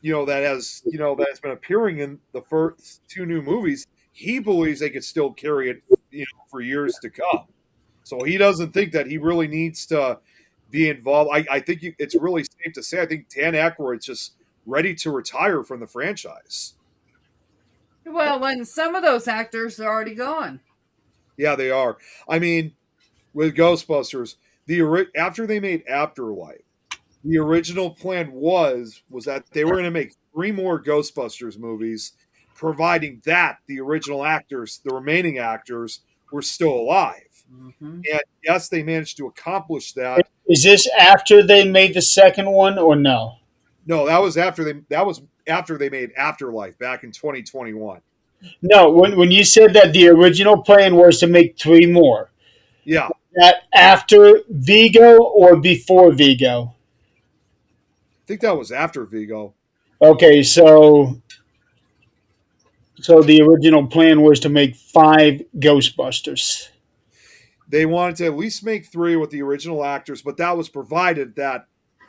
that has been appearing in the first two new movies, he believes they could still carry it, for years to come. So he doesn't think that he really needs to be involved. I think it's really safe to say, I think Dan Aykroyd's just ready to retire from the franchise. Well, when some of those actors are already gone. Yeah, they are. I mean, with Ghostbusters, after they made Afterlife, the original plan was that they were going to make 3 more Ghostbusters movies, providing that the original actors, the remaining actors, were still alive. Mm-hmm. And yes, they managed to accomplish that. Is this after they made the second one or no? No, that was after they made Afterlife back in 2021. No, when you said that the original plan was to make 3 more, Yeah, that after Vigo or before Vigo? I think that was after Vigo. Okay, so the original plan was to make 5 Ghostbusters. They wanted to at least make 3 with the original actors, but that was provided that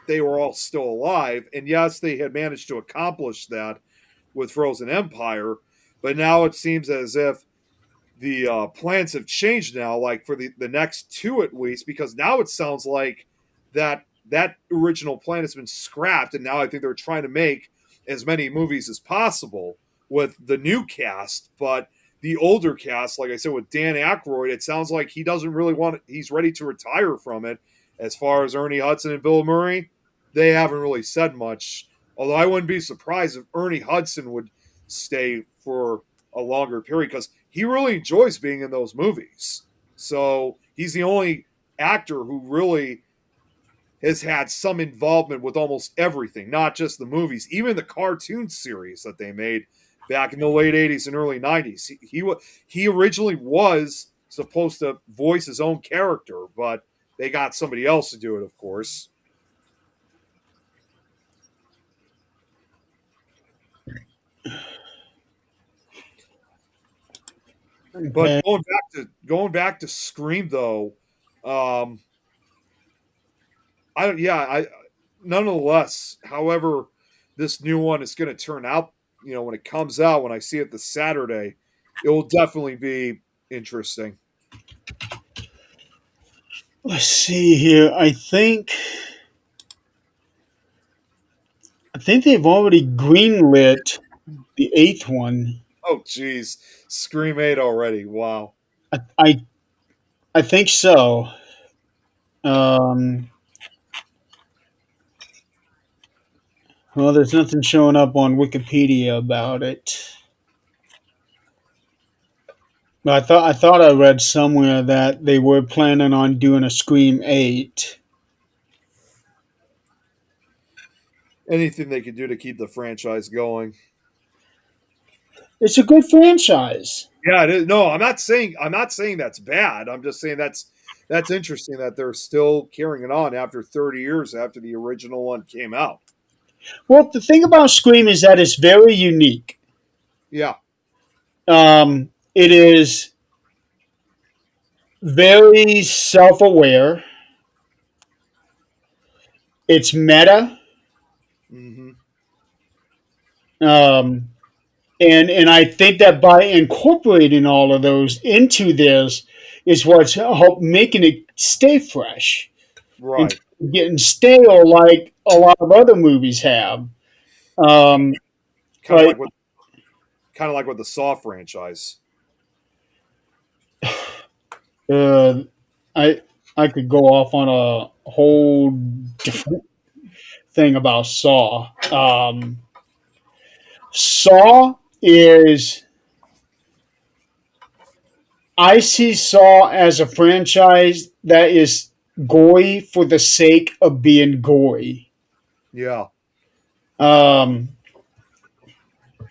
they were all still alive. And yes, they had managed to accomplish that with Frozen Empire, but now it seems as if the plans have changed now, like for the next 2 at least, because now it sounds like that original plan has been scrapped, and now I think they're trying to make as many movies as possible with the new cast. But the older cast, like I said, with Dan Aykroyd, it sounds like he doesn't really want it. He's ready to retire from it. As far as Ernie Hudson and Bill Murray, they haven't really said much. Although I wouldn't be surprised if Ernie Hudson would stay for a longer period, because he really enjoys being in those movies. So he's the only actor who really has had some involvement with almost everything, not just the movies, even the cartoon series that they made back in the late 80s and early 90s. He originally was supposed to voice his own character, but they got somebody else to do it, of course. But Okay. going back to Scream, though, um, I nonetheless, however this new one is going to turn out, when it comes out, when I see it this Saturday, it will definitely be interesting. Let's see here. I think they've already greenlit the 8th one. Oh, geez, Scream 8 already. Wow. I I, I think so. Um, well, there's nothing showing up on Wikipedia about it. But I thought I read somewhere that they were planning on doing a Scream 8. Anything they could do to keep the franchise going. It's a good franchise. Yeah, it is. No, I'm not saying that's bad. I'm just saying that's interesting that they're still carrying it on after 30 years after the original one came out. Well, the thing about Scream is that it's very unique. Yeah. It is very self-aware. It's meta. Hmm. Um, And I think that by incorporating all of those into this is what's helped making it stay fresh and Right. getting stale like a lot of other movies have. Um, Kind of like like what the Saw franchise. uh, I I could go off on a whole different thing about Saw. Saw is I see Saw as a franchise that is gory for the sake of being gory. Yeah. Um,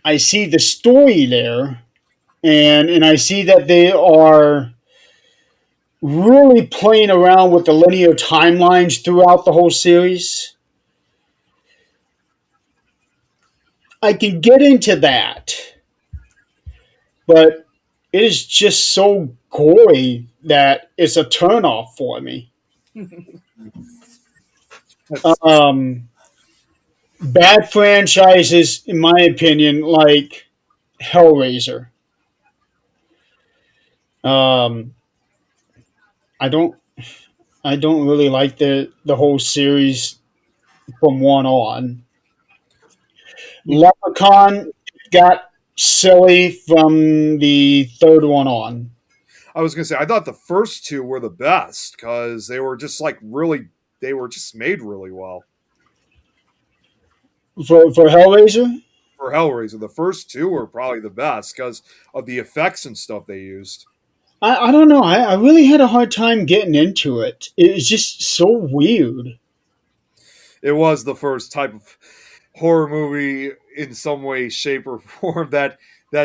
I see the story there, and I see that they are really playing around with the linear timelines throughout the whole series. I can get into that, but it is just so gory that it's a turnoff for me. That's Um, Bad franchises, in my opinion, like Hellraiser. Um, I don't, I don't really like the whole series from one on. Leprechaun got silly from the third one on. I was gonna say I thought the first two were the best because they were just like really they were just made really well. For Hellraiser, For Hellraiser, the first two were probably the best because of the effects and stuff they used. I don't know. I really had a hard time getting into it. It was just so weird. It was the first type of horror movie in some way, shape, or form that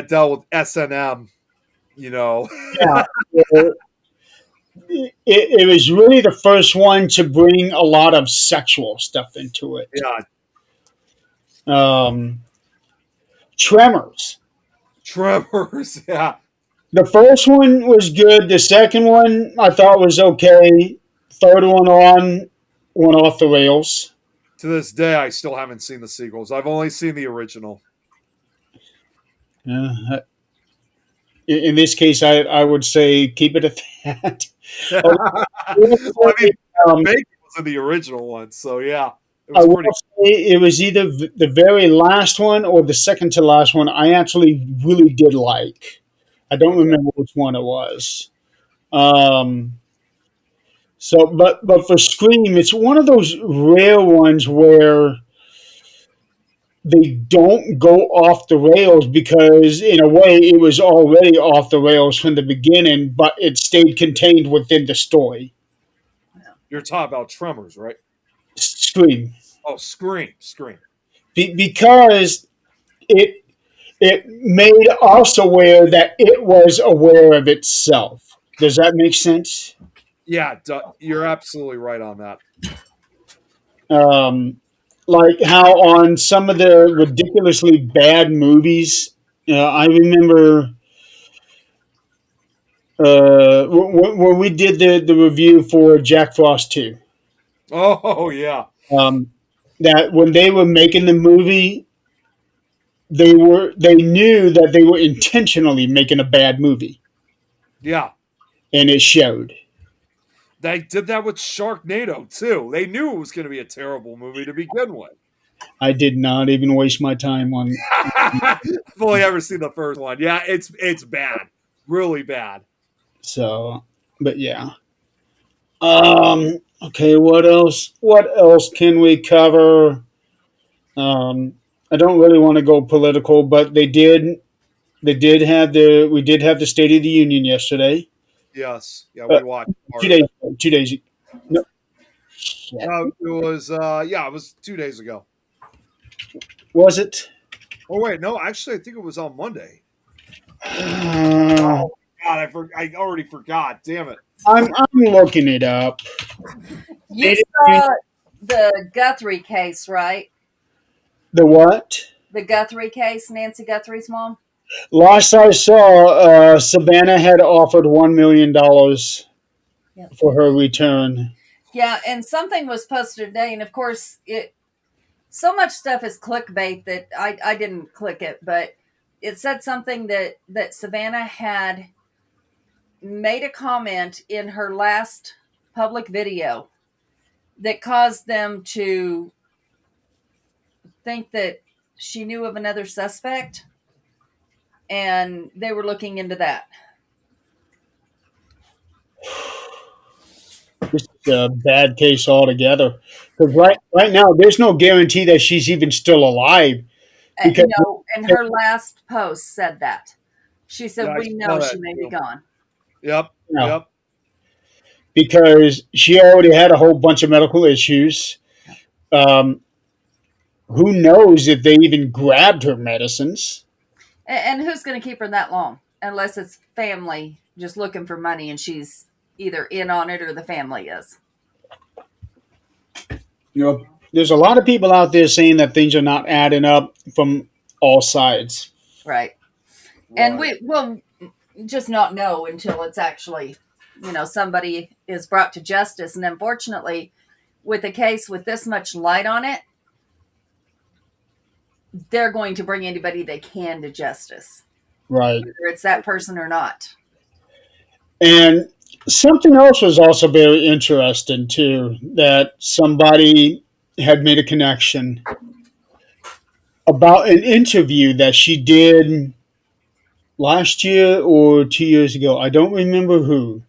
dealt with S and M. You know, Yeah, it was really the first one to bring a lot of sexual stuff into it. yeah, Um, Tremors. Tremors. Yeah, The first one was good. The second one I thought was okay. Third one on went off the rails. to this day, I still haven't seen the sequels. I've only seen the original. Uh, in this case, I would say keep it at that. Well, I mean, um, Bacon was in the original one, so yeah, it I was will pretty. say it was either the very last one or the second to last one. I actually really did like. I don't Okay. remember which one it was. Um, but for Scream, it's one of those rare ones where they don't go off the rails because, in a way, it was already off the rails from the beginning, but it stayed contained within the story. You're talking about Tremors, right? Scream, Oh, Scream. because it it made us aware that it was aware of itself. Does that make sense? Yeah, you're absolutely right on that. Um, like how on some of the ridiculously bad movies, I remember when we did the review for Jack Frost 2, Oh yeah, um, that when they were making the movie, they knew that they were intentionally making a bad movie, yeah. and it showed. They did that with Sharknado too. They knew it was going to be a terrible movie to begin with. I did not even waste my time on. I've only ever seen the first one. Yeah, it's bad, really bad. So, but yeah. Okay, what else? What else can we cover? Um, I don't really want to go political, but they did have the we did have the State of the Union yesterday. Yes, yeah, Uh, we watched part two of days it. ago, 2 days. No, shit. It was yeah, it was 2 days ago. Was it? Oh wait, no, actually, I think it was on Monday. Uh, Oh God, I already forgot. Damn it. I'm looking it up. You saw the Guthrie case, right? The what? The Guthrie case, Nancy Guthrie's mom. Last I saw, Savannah had offered $1 million Yep. for her return. Yeah, and something was posted today, and of course, it so much stuff is clickbait that I didn't click it, but it said something that Savannah had made a comment in her last public video that caused them to think that she knew of another suspect, and they were looking into that. This is a bad case altogether. Because right now, there's no guarantee that she's even still alive. Because No, and her last post said that. She said, Yeah, I we saw know that she may be too. gone. Yep. No. Yep. because she already had a whole bunch of medical issues. Um, who knows if they even grabbed her medicines? And who's going to keep her that long? Unless it's family just looking for money and she's either in on it or the family is. You know, there's a lot of people out there saying that things are not adding up from all sides. Right. And we will just not know until it's actually, somebody is brought to justice. And unfortunately, with a case with this much light on it, they're going to bring anybody they can to justice. Right. Whether it's that person or not. And something else was also very interesting, too, that somebody had made a connection about an interview that she did last year or 2 years ago. I don't remember who,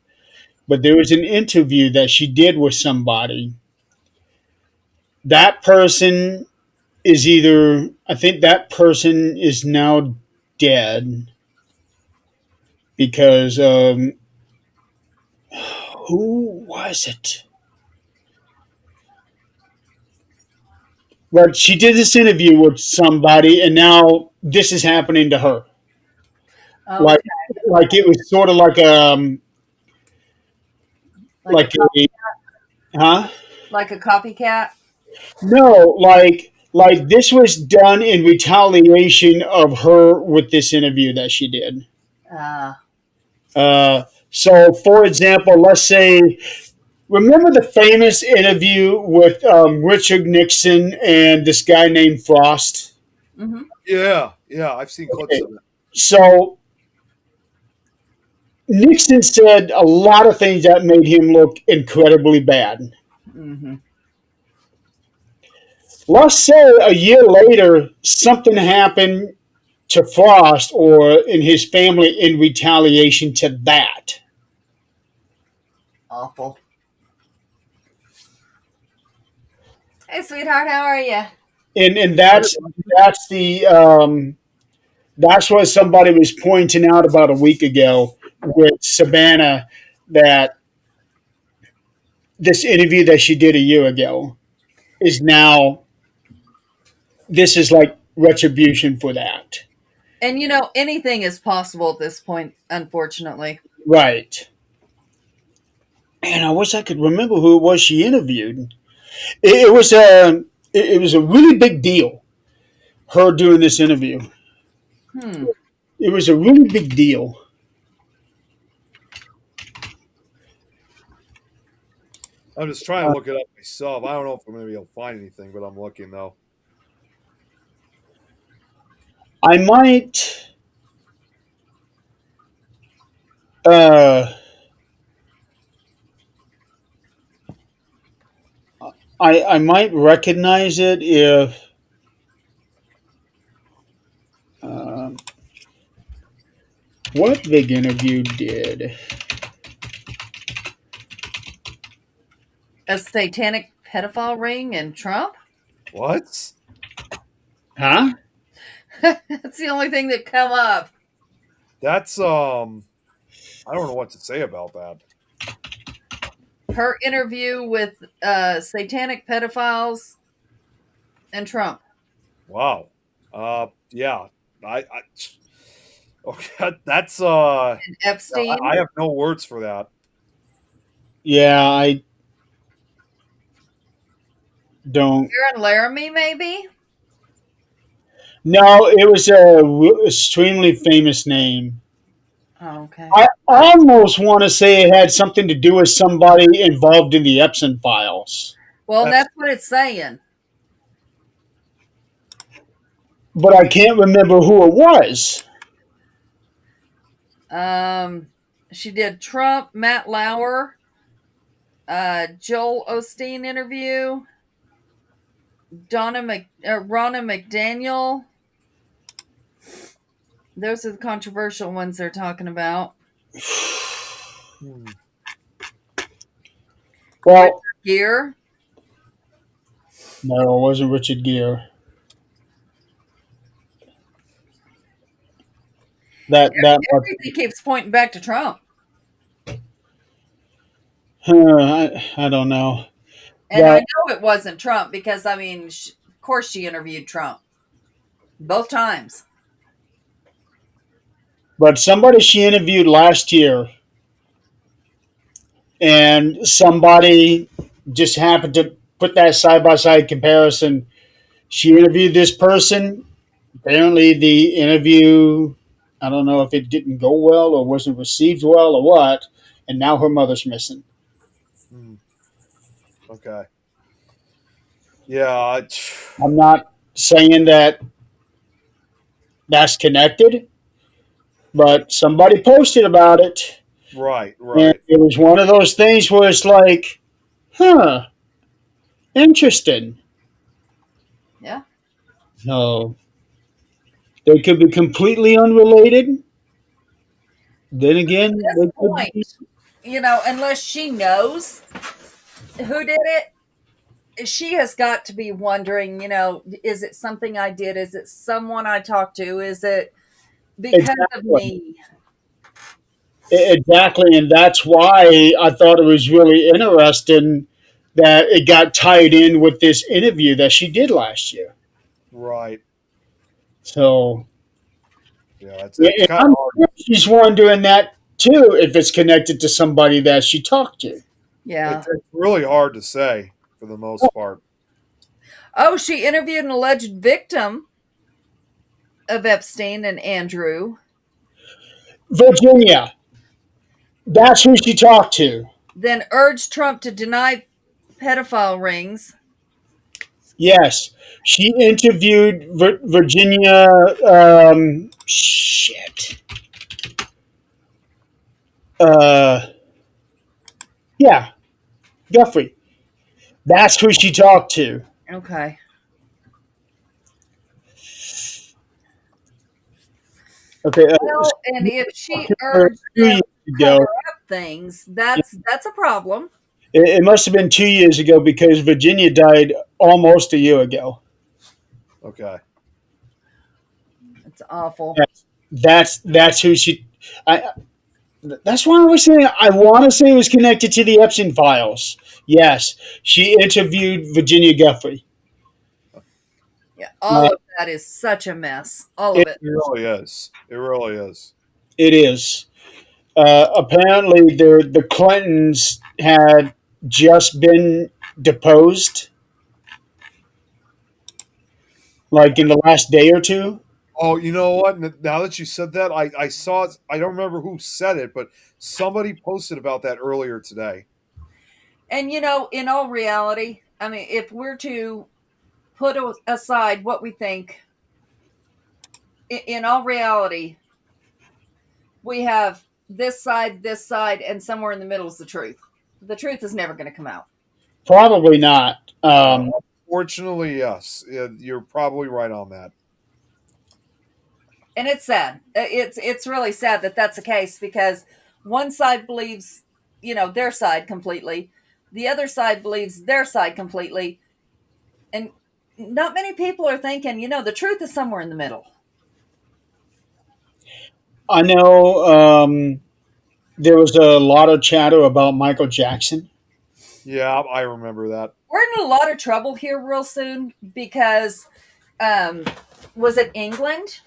but there was an interview that she did with somebody. That person is I think that person is now dead because who was it? But she did this interview with somebody, and now this is happening to her. Okay. Like it was sort of like Like huh? Like a copycat? No, like this was done in retaliation of her with this interview that she did. So, for example, let's say, remember the famous interview with Richard Nixon and this guy named Frost? Mm-hmm. Yeah, I've seen clips of it. So, Nixon said a lot of things that made him look incredibly bad. Mm-hmm. Let's say a year later, something happened to Frost or in his family in retaliation to that. Awful. Hey, sweetheart, how are you? And that's what somebody was pointing out about a week ago with Savannah, that this interview that she did a year ago is now, this is like retribution for that. And anything is possible at this point, unfortunately. Right. And I wish I could remember who it was she interviewed. It was a really big deal, her doing this interview. It was a really big deal. I'm just trying to look it up myself. I don't know if I'm going to be able to find anything, but I'm looking though. I might. I might recognize it if. What big interview did? A satanic pedophile ring and Trump? What? Huh? That's the only thing that come up. That's I don't know what to say about that. Her interview with satanic pedophiles and Trump. Wow. Yeah. I okay, that's And Epstein. I have no words for that. Yeah, I don't. Aaron Laramie, maybe? No, it was a extremely famous name. Oh, okay. I almost want to say it had something to do with somebody involved in the Epstein files. Well, that's what it's saying. but I can't remember who it was. She did Trump, Matt Lauer, Joel Osteen interview, Ronna McDaniel. Those are the controversial ones they're talking about. Well, Gere. no, it wasn't Richard Gere. That Everything keeps pointing back to Trump. I don't know. And I know it wasn't Trump because, I mean, of course she interviewed Trump. Both times. But somebody she interviewed last year, and somebody just happened to put that side by side comparison. She interviewed this person. Apparently, the interview, I don't know if it didn't go well or wasn't received well or what, and now her mother's missing. Okay. Yeah. I'm not saying that that's connected, but somebody posted about it. Right. And it was one of those things where it's like, huh, interesting. Yeah. So they could be completely unrelated. Then again, they could be. You know, unless she knows who did it, she has got to be wondering, you know, is it something I did? Is it someone I talked to? Is it because of me? Exactly, and that's why I thought it was really interesting that it got tied in with this interview that she did last year. Right. So, yeah, it's and kind of hard. She's wondering that too, if it's connected to somebody that she talked to. Yeah. It's really hard to say for the most part. Oh, she interviewed an alleged victim of Epstein and Andrew. Virginia. That's who she talked to. Then urged Trump to deny pedophile rings. Yes. She interviewed Virginia. Shit. Yeah. Guthrie. That's who she talked to. Okay. Okay. Well, and if she urged them to cover up things, that's a problem. It must have been 2 years ago because Virginia died almost a year ago. Okay. It's awful. That's who she. That's why I was saying I want to say it was connected to the Epstein files. Yes, she interviewed Virginia Guthrie. Yeah, all of that is such a mess. All of it. It really is. It really is. It is. Apparently, the Clintons had just been deposed, like in the last day or two. Oh, you know what? Now that you said that, I saw it. I don't remember who said it, but somebody posted about that earlier today. And, you know, in all reality, I mean, if we're to put aside what we think, in all reality, we have this side, and somewhere in the middle is the truth. The truth is never going to come out. Probably not. Unfortunately, yes. You're probably right on that. And it's sad. It's really sad that that's the case because one side believes, you know, their side completely. The other side believes their side completely. And not many people are thinking, you know, the truth is somewhere in the middle. I know there was a lot of chatter about Michael Jackson. Yeah, I remember that. We're in a lot of trouble here real soon because was it England?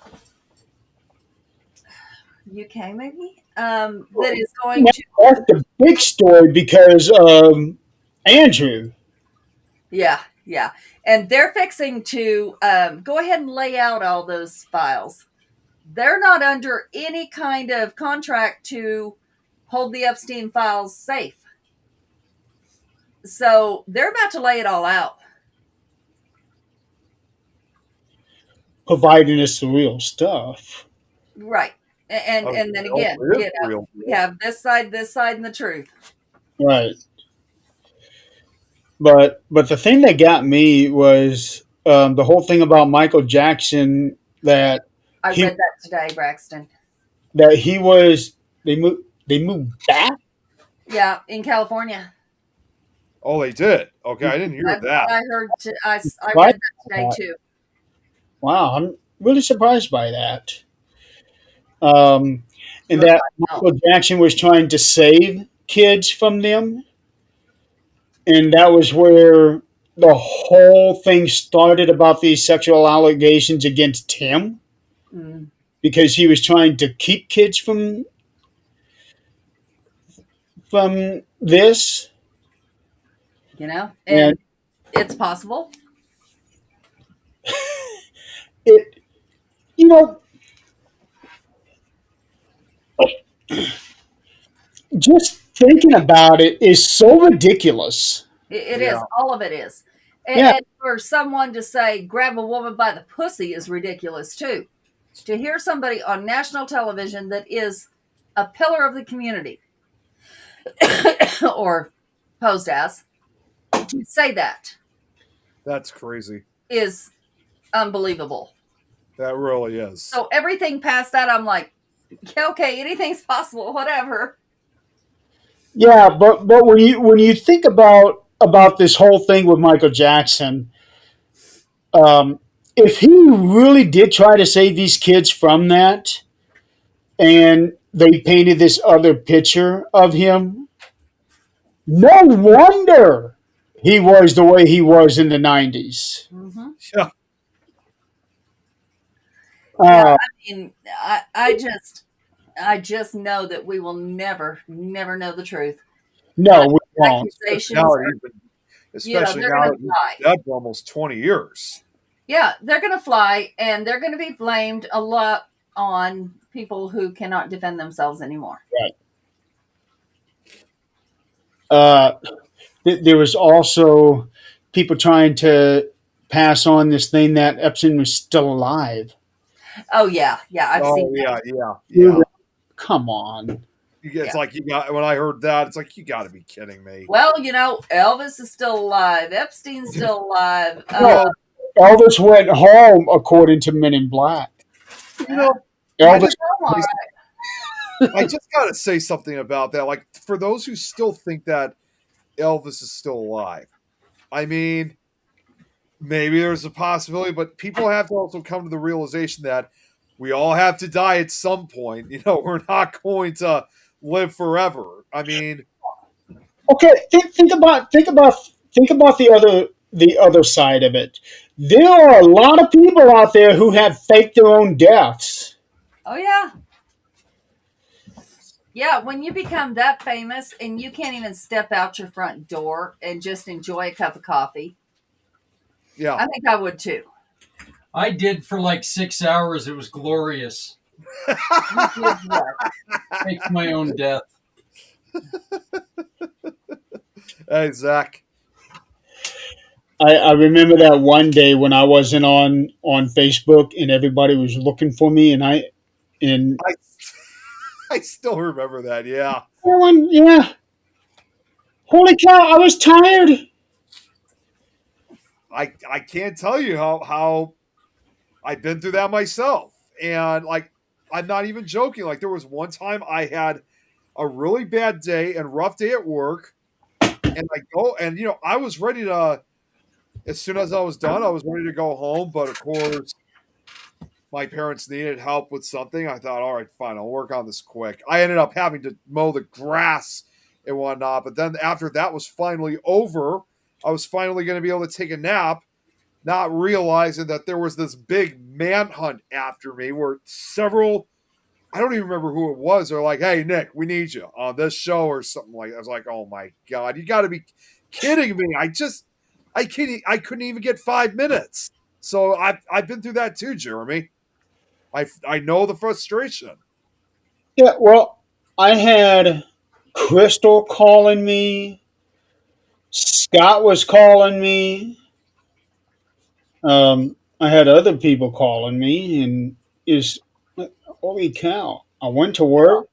UK maybe? That is going to. That's the big story because Andrew. Yeah. And they're fixing to go ahead and lay out all those files. They're not under any kind of contract to hold the Epstein files safe. So they're about to lay it all out. providing us the real stuff. Right. And then again, It is real. we have this side, and the truth. Right. But the thing that got me was the whole thing about Michael Jackson that I he read that today, Braxton. that he was they moved back. Yeah, in California. Oh, they did. Okay, I didn't hear That's that. what I heard. I Right? read that today too. Wow, I'm really surprised by that. Um, and You're that right. Michael Jackson was trying to save kids from them, and that was where the whole thing started about these sexual allegations against him Mm, because he was trying to keep kids from this. you know, And and it's possible. it, you know, just thinking about it is so ridiculous. It is. Yeah. All of it is. Yeah, And for someone to say grab a woman by the pussy is ridiculous too. To hear somebody on national television that is a pillar of the community or posed as to say that That's crazy. is unbelievable. That really is. So everything past that, I'm like, yeah, okay, anything's possible, whatever. yeah, but when you think about this whole thing with Michael Jackson, um, if he really did try to save these kids from that, and they painted this other picture of him, no wonder he was the way he was in the 90s. Mm-hmm. Yeah. Yeah, Uh, I mean, I just know that we will never, never know the truth. no, we won't. Accusations, Now, are, especially they're now going that to he's fly. dead for almost 20 years. Yeah, they're going to fly, and they're going to be blamed a lot on people who cannot defend themselves anymore. Uh, there was also people trying to pass on this thing that Epstein was still alive. Oh yeah, I've Oh, seen that. yeah. Come on. It's Yeah. like when I heard that, it's like, you got to be kidding me. Well, Elvis is still alive. Epstein's still alive. Well, Elvis went home, according to Men in Black. You know, Elvis, all right. I just got to say something about that. Like, for those who still think that Elvis is still alive, I mean, maybe there's a possibility, but people have to also come to the realization that we all have to die at some point. We're not going to live forever. I mean, okay, think about the other side of it. There are a lot of people out there who have faked their own deaths. Oh yeah. Yeah, when you become that famous and you can't even step out your front door and just enjoy a cup of coffee, yeah. I think I would too. I did for like 6 hours. It was glorious. Fake my own death. Hey, Zach. I remember that one day when I wasn't on Facebook and everybody was looking for me, and I still remember that. Yeah. everyone, yeah. Holy cow! I was tired. I can't tell you how I've been through that myself. And like, I'm not even joking. Like, there was one time I had a really bad day and rough day at work. And I go, and I was ready to, as soon as I was done, I was ready to go home. But of course, my parents needed help with something. I thought, all right, fine, I'll work on this quick. I ended up having to mow the grass and whatnot. But then after that was finally over, I was finally going to be able to take a nap, not realizing that there was this big manhunt after me where several, I don't even remember who it was, they're like, hey, Nick, we need you on this show or something like that. I was like, oh my God, you got to be kidding me. I couldn't even get 5 minutes. So I've been through that too, Jeremy. I know the frustration. Yeah, well, I had Crystal calling me. Scott was calling me. I had other people calling me, and is holy cow! I went to work.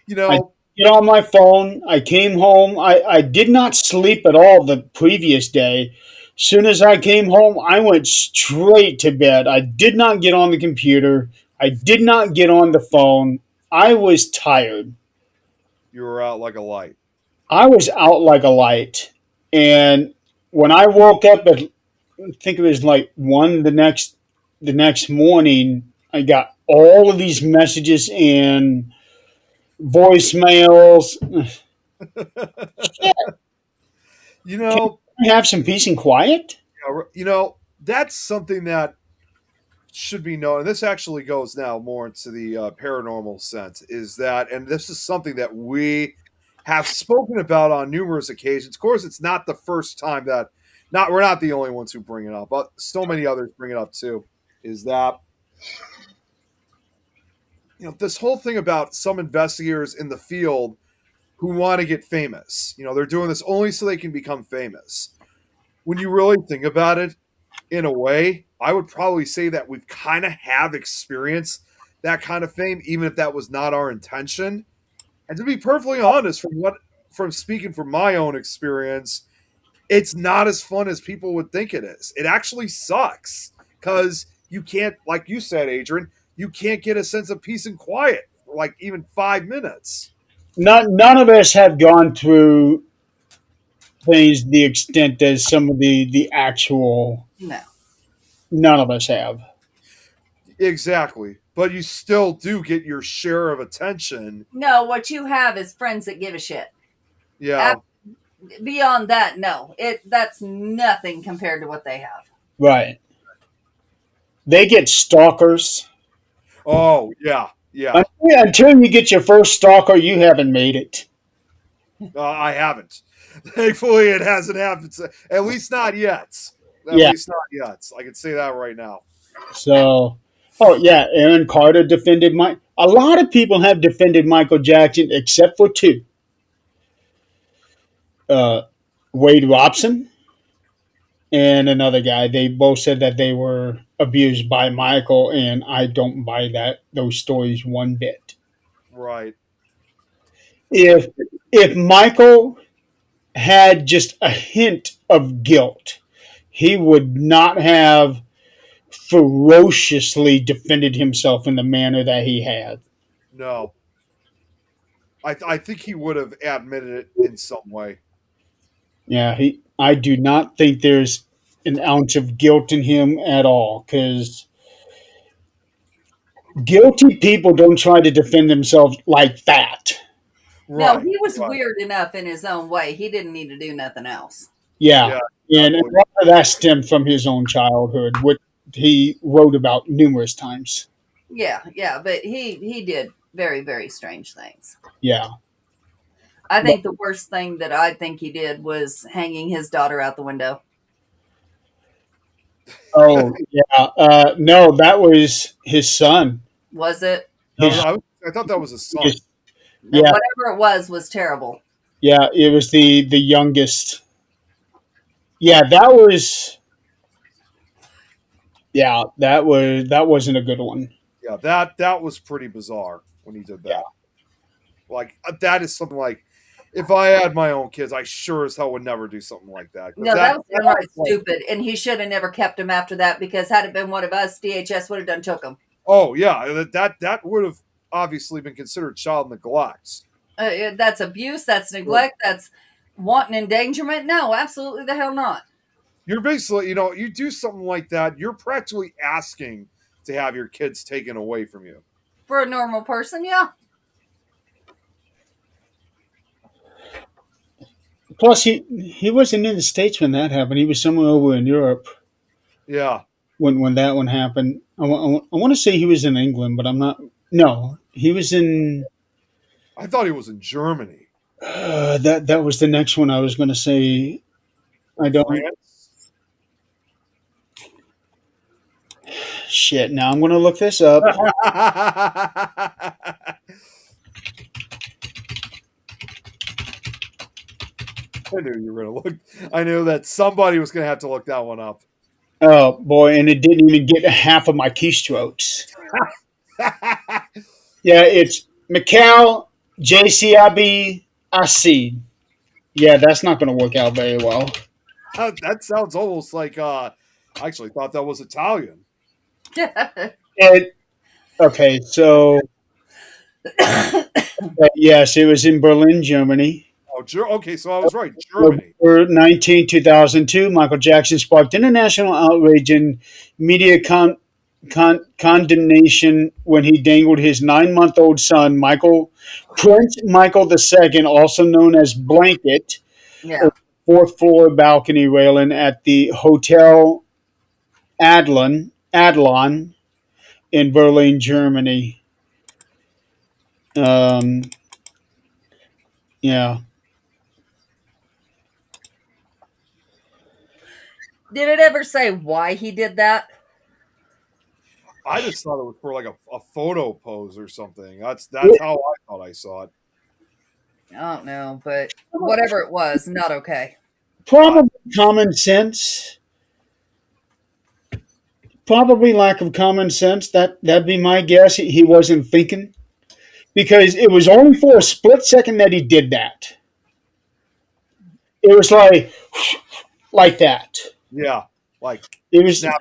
You I know, get on my phone. I came home. I did not sleep at all the previous day. Soon as I came home, I went straight to bed. I did not get on the computer. I did not get on the phone. I was tired. you were out like a light. I was out like a light. And when I woke up at, I think it was like one the next morning, I got all of these messages and voicemails. You Can know, we have some peace and quiet? that's something that should be known. And this actually goes now more into the paranormal sense. Is that, and this is something that we have spoken about on numerous occasions. Of course, it's not the first time that not we're not the only ones who bring it up, but so many others bring it up too. Is that this whole thing about some investigators in the field who want to get famous. They're doing this only so they can become famous. When you really think about it, in a way, I would probably say that we've kind of have experienced that kind of fame, even if that was not our intention. And to be perfectly honest, from speaking from my own experience, it's not as fun as people would think it is. It actually sucks because you can't, like you said, Adrian, you can't get a sense of peace and quiet for like even 5 minutes. None of us have gone through things the extent as some of the actual. No. None of us have. Exactly. But you still do get your share of attention. No, what you have is friends that give a shit. Yeah. Beyond that, no. That's nothing compared to what they have. Right. They get stalkers. Oh, yeah. Yeah. Until you get your first stalker, you haven't made it. I haven't. Thankfully, it hasn't happened. At least not yet. At Yeah. least not yet. I can say that right now. So, oh yeah, Aaron Carter defended Mike. A lot of people have defended Michael Jackson, except for two. Uh, Wade Robson and another guy. They both said that they were abused by Michael, and I don't buy those stories one bit. Right. If if Michael had just a hint of guilt, he would not have ferociously defended himself in the manner that he had. No. I think he would have admitted it in some way. Yeah, I do not think there's an ounce of guilt in him at all, because guilty people don't try to defend themselves like that. No, Right. he was Right. weird enough in his own way. He didn't need to do nothing else. Yeah, Yeah. and a lot of that stemmed from his own childhood, which he wrote about numerous times. Yeah, but he did very, very strange things. Yeah. I think the worst thing that I think he did was hanging his daughter out the window. Oh, yeah. No, that was his son. Was it? No, His, I thought that was a son. his- No, Yeah. whatever it was terrible. yeah, it was the youngest. Yeah, that was. Yeah, that wasn't a good one. Yeah, that was pretty bizarre when he did that. Yeah. Like that is something like if I had my own kids, I sure as hell would never do something like that. 'Cause No, that was downright like- stupid, and he should have never kept him after that, because had it been one of us, DHS would have done took him. Oh yeah, that would have obviously been considered child neglect. That's abuse. That's neglect. That's wanton endangerment. No, absolutely the hell not. You're basically, you do something like that, you're practically asking to have your kids taken away from you. For a normal person, yeah. Plus, he wasn't in the States when that happened. He was somewhere over in Europe Yeah. when that one happened. I want to say he was in England, but I'm not. No, he was in. I thought he was in Germany. That was the next one I was going to say. I don't. France? Shit. Now I'm going to look this up. I knew you were going to look. I knew that somebody was going to have to look that one up. Oh boy, and it didn't even get half of my keystrokes. Yeah, it's Mikhail JCIB Asid. Yeah, that's not going to work out very well. That sounds almost like I actually thought that was Italian. It, okay, so yes, it was in Berlin, Germany. Oh, okay, so I was right. Germany. November 19, 2002, Michael Jackson sparked international outrage and media condemnation when he dangled his 9-month-old son, Prince Michael II, also known as Blanket, Yeah. fourth floor balcony railing at the Hotel Adlon in Berlin, Germany. Yeah. Did it ever say why he did that? I just thought it was for like a photo pose or something. That's Yeah. how I thought I saw it. I don't know, but whatever it was, not okay. Probably common sense. Probably lack of common sense. That'd be my guess. He wasn't thinking because it was only for a split second that he did that. It was like that. Yeah, like It was snap.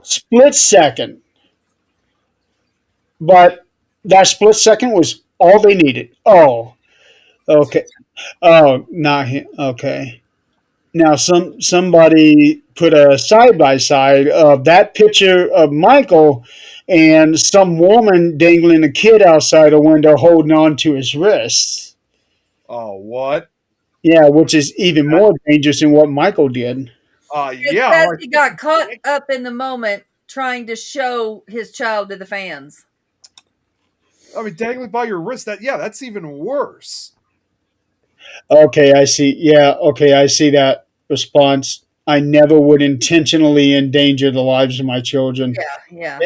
split second, but that split second was all they needed. Oh, okay. Oh, not him. Okay. Now somebody put a side by side of that picture of Michael and some woman dangling a kid outside a window holding on to his wrists. Oh, what? Yeah, which is even more dangerous than what Michael did. It Yeah. says Like, he got caught up in the moment trying to show his child to the fans. I mean, dangling by your wrist. That's even worse. Okay, I see. Yeah, okay, I see that response. I never would intentionally endanger the lives of my children. Yeah.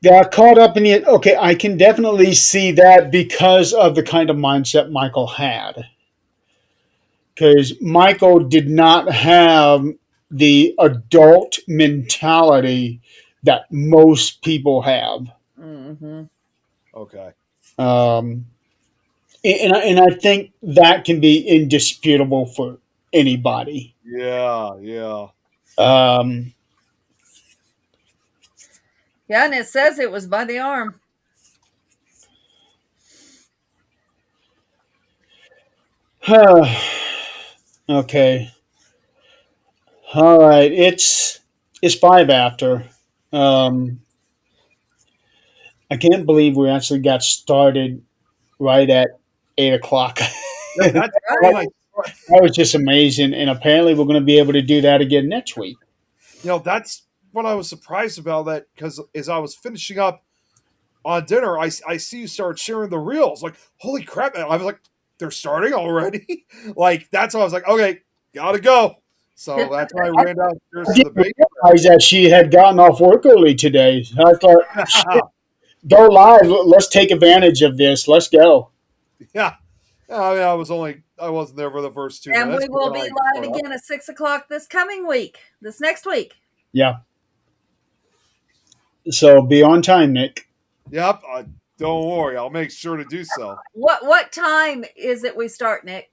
Got caught up in it. Okay, I can definitely see that because of the kind of mindset Michael had. Because Michael did not have the adult mentality that most people have. Mm-hmm. Okay. And I think that can be indisputable for anybody. Yeah. Um, Yeah, and it says it was by the arm. okay. All right. It's 5 after. Um, I can't believe we actually got started right at 8 o'clock. That's Right. like, That was just amazing, and apparently we're going to be able to do that again next week. that's what I was surprised about. That because as I was finishing up on dinner, I see you start sharing the reels. Like, holy crap! I was like, they're starting already. Like that's why I was like, okay, gotta go. So that's why I ran downstairs I to the didn't basement. realize that she had gotten off work early today. I thought, shit, go live. Let's take advantage of this. Let's go. Yeah. I mean, I wasn't there for the first 2 And minutes. we will but be then live I- again at 6 o'clock this next week. Yeah. So be on time, Nick. Yep. Don't worry. I'll make sure to do so. What time is it we start, Nick?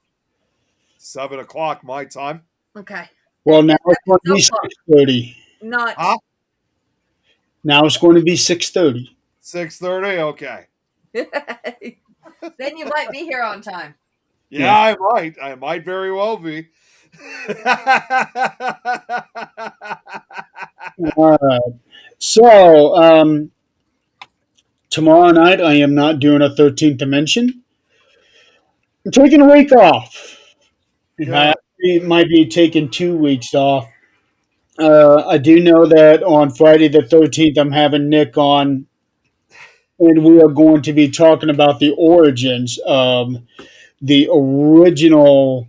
7 o'clock my time. Okay. Well, now it's going to be 6:30. Not Huh? Now it's going to be 6:30. 6:30. Okay. then you might be here on time. Yeah, I might very well be. All right. So tomorrow night I am not doing a 13th dimension. I'm taking a week off. Yeah. I actually might be taking 2 weeks off. I do know that on Friday the 13th I'm having Nick on, and we are going to be talking about the origins of the original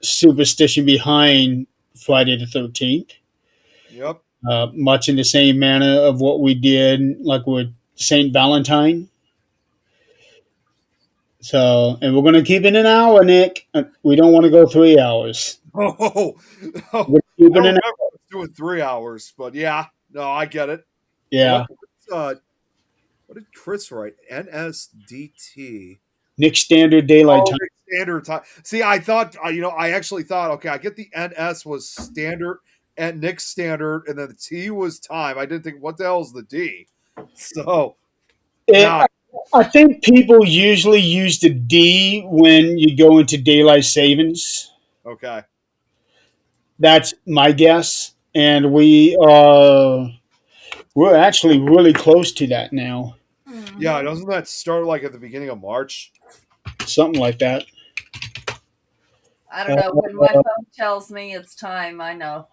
superstition behind Friday the 13th. Yep. Much in the same manner of what we did, like with Saint Valentine. So, and we're going to keep it an hour, Nick. We don't want to go 3 hours. Oh, I We're don't keeping an remember us doing 3 hours, but yeah, no, I get it. yeah. What did Chris write? NSDT. Nick Standard Daylight Oh, Time. Nick Standard Time. See, I thought, I actually thought, okay, I get the NS was standard and Nick Standard, and then the T was time. I didn't think, what the hell is the D? So now, I think people usually use the D when you go into daylight savings. okay. That's my guess, and we're actually really close to that now. Yeah, doesn't that start like at the beginning of March? Something like that. I don't know. When my phone tells me it's time, I know.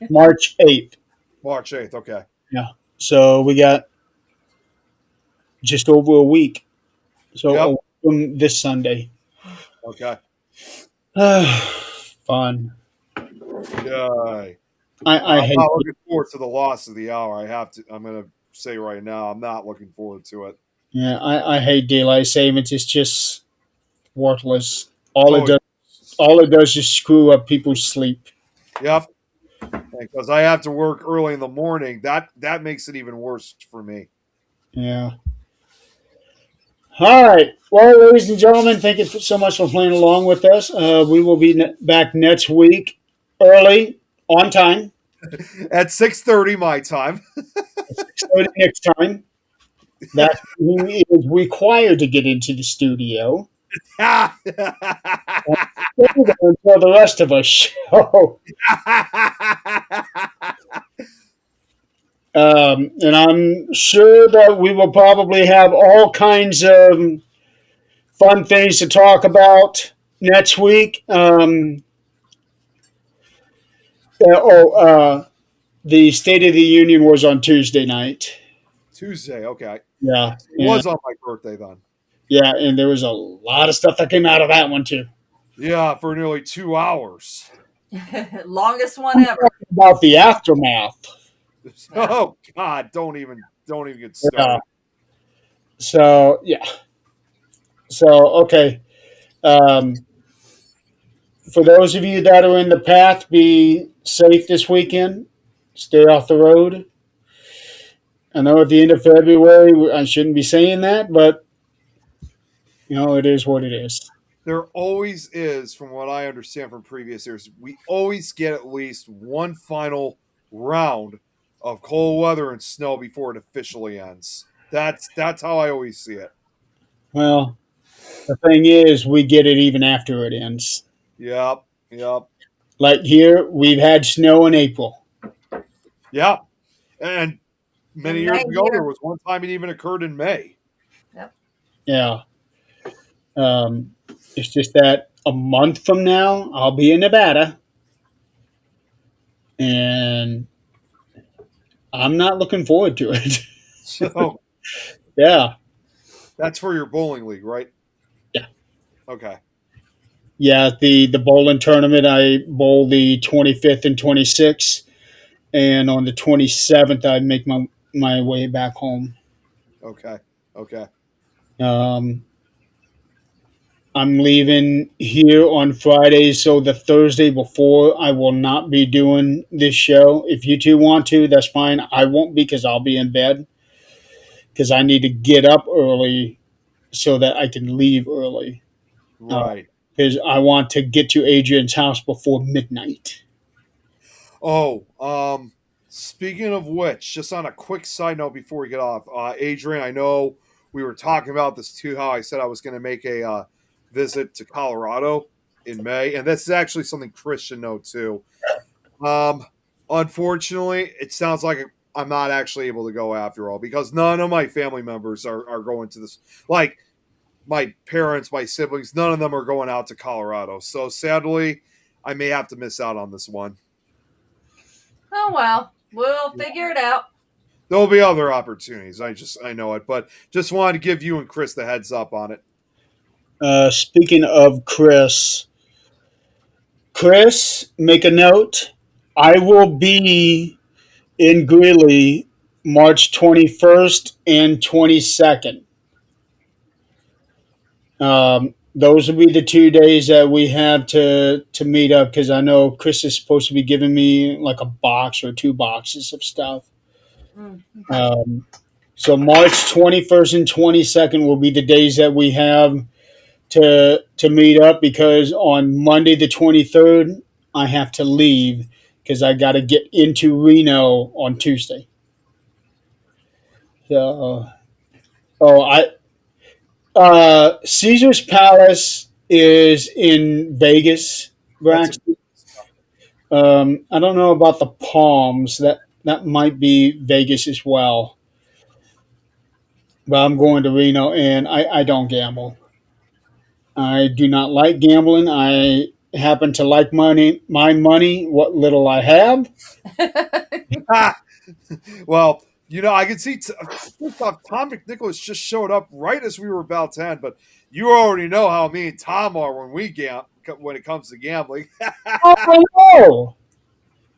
March 8th. March 8th, okay. Yeah. So we got just over a week. So Yep. a week from this Sunday. Okay. Fun. Yay. I I'm hate not looking forward to the loss of the hour. I'm going to say right now, I'm not looking forward to it. yeah, I hate daylight savings. It's just worthless. All it does is screw up people's sleep. Yep. Because I have to work early in the morning. That makes it even worse for me. Yeah. All right. Well, ladies and gentlemen, thank you so much for playing along with us. We will be back next week, early, on time, At 6:30 my time. 6:30 next time. That's who is required to get into the studio. Until the rest of us show. And I'm sure that we will probably have all kinds of fun things to talk about next week. The State of the Union was on Tuesday night. Tuesday, okay. Yeah. It was on my birthday then. Yeah, and there was a lot of stuff that came out of that one, too. Yeah, for nearly 2 hours. Longest one ever. About the aftermath. Oh God! Don't even get started. Yeah. So, yeah. So, okay. For those of you that are in the path, be safe this weekend. Stay off the road. I know at the end of February, I shouldn't be saying that, but, it is what it is. There always is, from what I understand from previous years, we always get at least one final round of cold weather and snow before it officially ends. That's how I always see it. Well, the thing is, we get it even after it ends. Yep. Like here, we've had snow in April. Yep. And many years ago, years. there was one time it even occurred in May. Yep. Yeah. It's just that a month from now, I'll be in Nevada. And I'm not looking forward to it. So Yeah. that's for your bowling league, right? Yeah. Okay. Yeah, the bowling tournament, I bowl the 25th and 26th. And on the 27th, I make my way back home. Okay. I'm leaving here on Friday, so the Thursday before, I will not be doing this show. If you two want to, that's fine. I won't because I'll be in bed because I need to get up early so that I can leave early. Right. Because I want to get to Adrian's house before midnight. Oh, speaking of which, just on a quick side note before we get off, Adrian, I know we were talking about this too, how I said I was going to make a visit to Colorado in May, and this is actually something Chris should know too. Unfortunately, it sounds like I'm not actually able to go after all because none of my family members are going to this. Like my parents, my siblings, none of them are going out to Colorado. So sadly, I may have to miss out on this one. Oh well, we'll figure it out. There'll be other opportunities. I know it, but just wanted to give you and Chris the heads up on it. Speaking of Chris, make a note. I will be in Greeley March 21st and 22nd. those will be the 2 days that we have to meet up because I know Chris is supposed to be giving me like a box or 2 boxes of stuff. Mm, okay. So March 21st and 22nd will be the days that we have to meet up because on Monday the 23rd I have to leave because I got to get into Reno on Tuesday. So, I Caesar's Palace is in Vegas, That's Braxton. I don't know about the Palms. That might be Vegas as well. But I'm going to Reno, and I don't gamble. I do not like gambling. I happen to like my money, what little I have. well, I can see. First off, Tom McNicholas just showed up right as we were about to end, but you already know how me and Tom are when it comes to gambling. Oh no!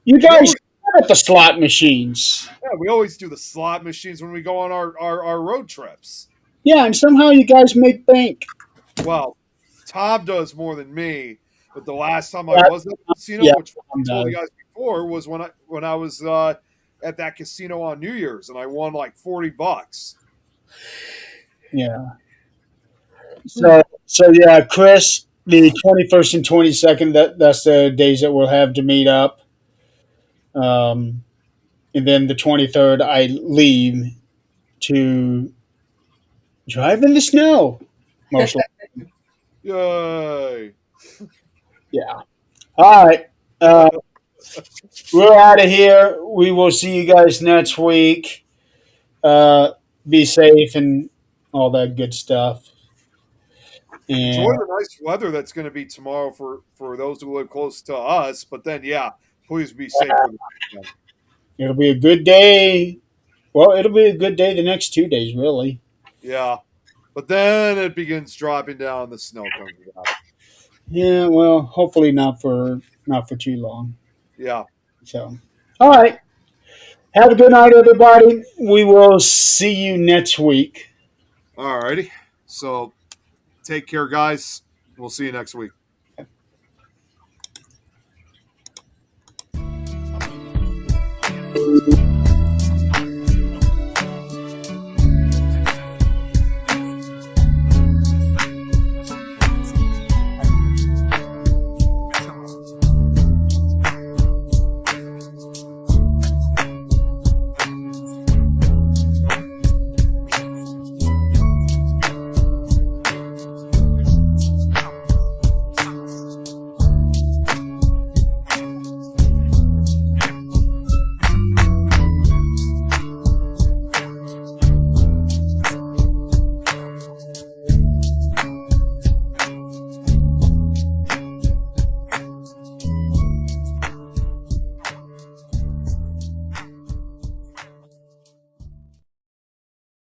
You we guys always, suck at the slot machines. we always do the slot machines when we go on our road trips. Yeah, and somehow you guys make bank. Well, Tom does more than me, but the last time I Yeah, was at the casino, yeah, which I Tom told does. you guys before, was when I was at that casino on New Year's, and I won like $40. Yeah. So yeah, Chris, the 21st and 22nd. That's the days that we'll have to meet up. Um, and then the 23rd, I leave to drive in the snow. Mostly. Yay! Yeah. All right. Uh, we're out of here. We will see you guys next week. Be safe and all that good stuff. Enjoy And the nice weather that's going to be tomorrow for those who live close to us. But then, yeah, please be safe for the weekend. it'll be a good day. Well, it'll be a good day the next 2 days, really. Yeah, but then it begins dropping down. The snow comes down. Yeah, well, hopefully not for too long. Yeah. So, all right. Have a good night, everybody. We will see you next week. All righty. So take care, guys. We'll see you next week.